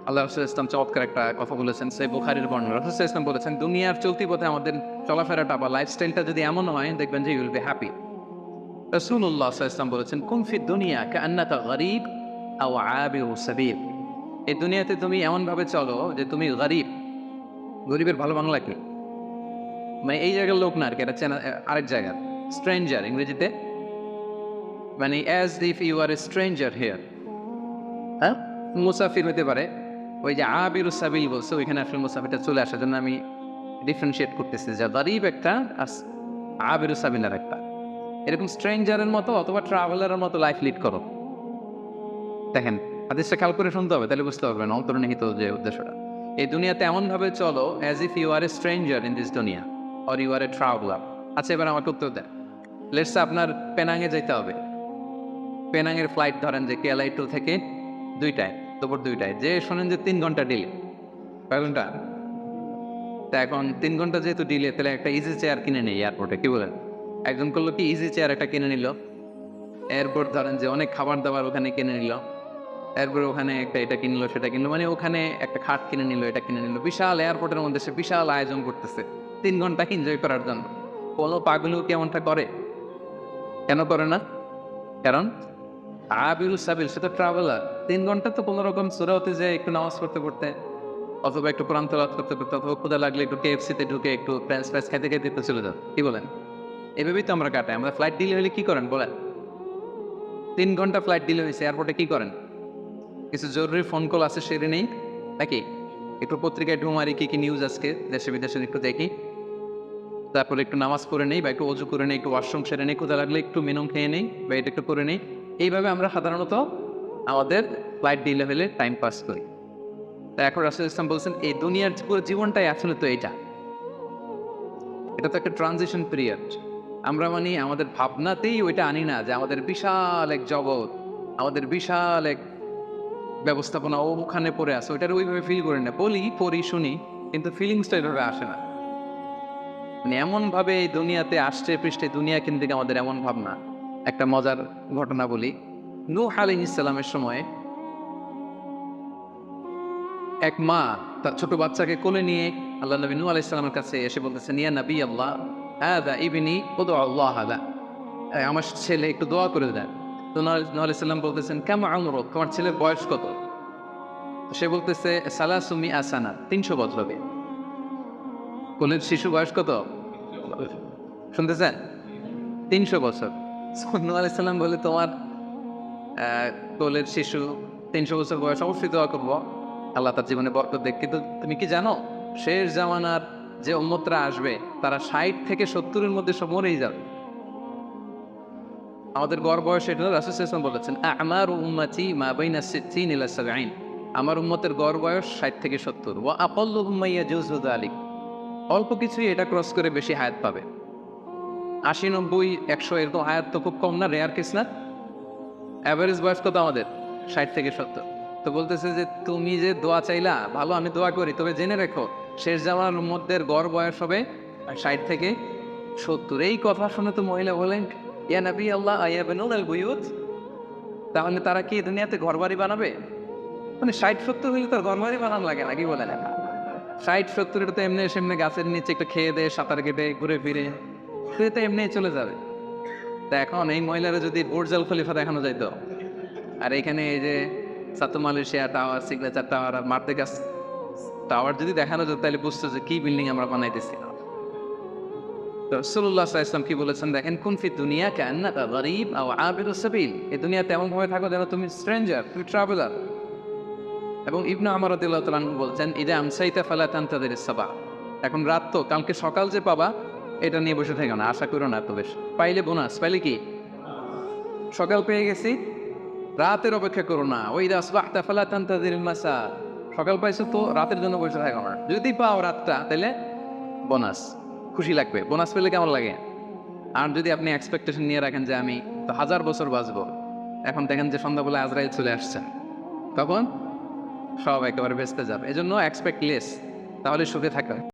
আল্লাহ রাসূল ইসলাম চমৎকার একটা কথা বলেছেন, সহিহ বুখারীর বর্ণনা। রাসূল ইসলাম বলেছেন, দুনিয়ার চলতি পথে আমাদের চলাফেরাটা বা লাইফস্টাইলটা যদি এমন হয়, দেখবেন যে ইউ উইল বি হ্যাপি। রাসূলুল্লাহ সাল্লাল্লাহু আলাইহি ওয়াসাল্লাম বলেছেন, কুন ফিদ দুনিয়া কাআন্নাকা গরীব আও আবিরু সাবিল। এই দুনিয়াতে তুমি এমন ভাবে চলো যে তুমি গরীব। গরীবের ভালো বাংলা কি? মানে এই জায়গার লোক না আর কি, এটা চেনা আরেক জায়গার। স্ট্রেঞ্জার ইংরেজিতে মানে as if you are a stranger here. হ্যাঁ, মুসাফির হতে পারে। ওই যে আবিরু সাবিল বলছে, ওইখানে আসলে মুসাফিরটা চলে আসার জন্য আমি ডিফারেন্সিয়েট করতেছি যে গরীব একটা আর আবিরু সাবিলের একটা। এরকম স্ট্রেঞ্জারের মতো অথবা ট্রাভেলারের মতো লাইফ লিড করো। দেখেন হাদিসটা খেয়াল করে শুনতে হবে, তাহলে বুঝতে পারবেন অন্তর্নিহিত যে উদ্দেশ্যটা। এই দুনিয়াতে এমনভাবে চলো as if you are a stranger in this দুনিয়া or you are a traveller. আচ্ছা, এবার আমাকে উত্তর দেন। লেটস আপনার পেনাঙে যেতে হবে। পেনাঙের ফ্লাইট ধরেন যে কেএলআই 2 থেকে 2টায়, দুপুর 2টায়, যে শোনেন যে 3 ঘন্টা ডিলে। কয় ঘন্টা? তা এখন 3 ঘন্টা যেহেতু ডিলে, তাহলে একটা ইজি চেয়ার কিনে নেই এয়ারপোর্টে, কি বলেন? একজন করলো কি, ইজি চেয়ার একটা কিনে নিল। এয়ারপোর্ট ধরেন যে অনেক খাবার দাবার ওখানে কিনে নিল। এরপরে ওখানে একটা এটা কিনলো সেটা কিনলো, মানে ওখানে একটা খাট কিনে নিল, এটা কিনে নিল। বিশাল এয়ারপোর্টের মধ্যে সে বিশাল আয়োজন করতেছে 3 ঘন্টা এনজয় করার জন্য। কোনো পাগলু কেমনটা করে? কেন করে না? কারণ আবিরু সাবিল, সে তো ট্রাভেলার। 3 ঘন্টা তো কোনো রকম সূরা হতে যায় একটু নামাজ পড়তে পড়তে, অথবা একটু কোরআন তেলাওয়াত করতে করতে, অথবা ক্ষুধা লাগলে একটু কেএফসিতে ঢুকে একটু ফ্রেঞ্চ ফ্রাইস খাইতে খাইতে তো চলে যান, কি বলেন? এভাবেই তো আমরা কাটাই। আমরা ফ্লাইট ডিলে হলে কি করেন বলেন? 3 ঘন্টা ফ্লাইট ডিলে হয়েছে, এয়ারপোর্টে কি করেন? কিছু জরুরি ফোন কল আছে সেরে নেই নাকি? একটু পত্রিকায় ঢু মারি, কি কি নিউজ আজকে দেশে বিদেশে একটু দেখি, তারপরে একটু নামাজ পড়ে নেই বা একটু অজু করে নেই, একটু ওয়াশরুম সেরে নেই, ক্ষুধা লাগলে একটু মিনুম খেয়ে নেই বা এটা একটু করে নেই। এইভাবে আমরা সাধারণত আমাদের ফ্লাইট ডিলে হলে টাইম পাস করি। তা এখন রাসূল ইসলাম বলছেন, এই দুনিয়ার পুরো জীবনটাই আসলে তো এটা তো একটা ট্রানজিশন পিরিয়ড। আমরা মানে আমাদের ভাবনাতেই ওইটা আনি না যে আমাদের বিশাল এক জগৎ, আমাদের বিশাল এক ব্যবস্থাপনা ওখানে পড়ে আছে, ওইটার ওইভাবে ফিল করি না। বলি, পড়ি, শুনি, কিন্তু ফিলিংসটা এইভাবে আসে না। মানে এমনভাবে এই দুনিয়াতে আসছে পৃষ্ঠে দুনিয়া কেন্দ্রিক আমাদের এমন ভাবনা। একটা মজার ঘটনা বলি। নূহ আলাইহিস সালামের সময় এক মা তার ছোট বাচ্চাকে কোলে নিয়ে আল্লাহ নবী নূহ আলাইহিস সালামের কাছে এসে বলতেছেন, ইয়া নবী আল্লাহ, হাদা ইবনি উদউ আল্লাহ হাদা, আমার ছেলে একটু দোয়া করে দেন। তো নূহ আলাইহিস সালাম বলতেছেন, কাম আমরুক, তোমার ছেলের বয়স কত? সে বলতেছে, সালাসুমি আসানা, 300 বছর হবে। কোলের শিশু বয়স কত শুনতেছেন? 300 বছর। নূহ আলাইহিস সালাম বলে, তোমার কোলের শিশু 300 বছর বয়স, অবশ্যই দোয়া করবো, আল্লাহ তার জীবনে বরকত দেখ। কিন্তু তুমি কি জানো, শেষ জামানার যে উম্মতরা আসবে তারা 60 থেকে 70-এর মধ্যে সব মরেই যাবে। আমাদের গড় বয়স এটা রাসূল সাল্লাল্লাহু আলাইহি ওয়াসাল্লাম বলেছেন, আমারু উম্মতি মা বাইনা 60 ইলা 70। আমার উম্মতের গড় বয়স 60 থেকে 70। ওয়া আকাল্লুহুম মা ইয়াজুজু যালিক, অল্প কিছুই এটা ক্রস করে বেশি হায়াত পাবে। 80, 90, 100 এরকম হায়াত তো খুব কম না, রেয়ার কেস না? অ্যাভারেজ বয়স কত আমাদের? 60 থেকে 70। তো বলতেছে যে তুমি যে দোয়া চাইলা, ভালো, আমি দোয়া করি, তবে জেনে রেখো শেষ জামানার উম্মতদের গড় বয়স হবে 60 থেকে 70। এই কথা শুনে তো মহিলা বলেন, ইয়া নবী আল্লাহ আয়াবনুল বুয়ুত, তাহলে তারা কি দুনিয়াতে ঘরবাড়ি বানাবে? মানে 60-70 হইলে তো ঘরবাড়ি বানানো লাগে না, কি বলে না? 60-70 এটা তো এমনি সেমনি গাছের নিচে একটু খেয়ে দেয়ে সাঁতার কেটে ঘুরে ফিরে সে তো এমনি চলে যাবে। তা এখন এই মহিলারা যদি বুর্জ আল খলিফা দেখানো যাইতো, আর এখানে এই যে সাতো মালয়েশিয়া টাওয়ার, সিগনেচার টাওয়ার আর মার্দেগাস টাওয়ার যদি দেখানো যেত, তাহলে বুঝতো যে কি বিল্ডিং আমরা বানাইতেছি। তো রাসূলুল্লাহ সাল্লাল্লাহু আলাইহি ওয়াসাল্লাম কি বলেছেন দেখেন, কুন ফি দুনিয়া কান্নাকা গরীব আও আবিরুস সাবিল। এই দুনিয়াতে এমন ভাবে থাকো যেন তুমি স্ট্রেঞ্জার, তুমি ট্রাভেলার। এবং ইবনে আমর রাদিয়াল্লাহু তাআলা আনহু বলছেন, ইদা আমসাইতা ফালা তানতাদিরিস সাবা। এখন রাত তো, কালকে সকাল যে পাবা এটা নিয়ে বসে থেকো না, আশা করো না এত বেশ। পাইলে বোনাস, পাইলে কি সকাল পেয়ে গেছি, রাতের অপেক্ষা করো না। ওই ইদা আসবাহতা ফালা তানতাদিরিল মাসা, সকাল পাইছো তো রাতের জন্য বসে থাকো না। যদি পাও রাতটা, তাহলে বোনাস, খুশি লাগবে। বোনাস পেলে কেমন লাগে? আর যদি আপনি এক্সপেকটেশন নিয়ে রাখেন যে আমি তো 1000 বছর বাঁচবো, এখন দেখেন যে সন্ধ্যাবেলা আজরাইল চলে আসছে, তখন সব একেবারে ভেস্তে যাবে। এজন্য এক্সপেক্ট লেস, তাহলে সুখে থাকা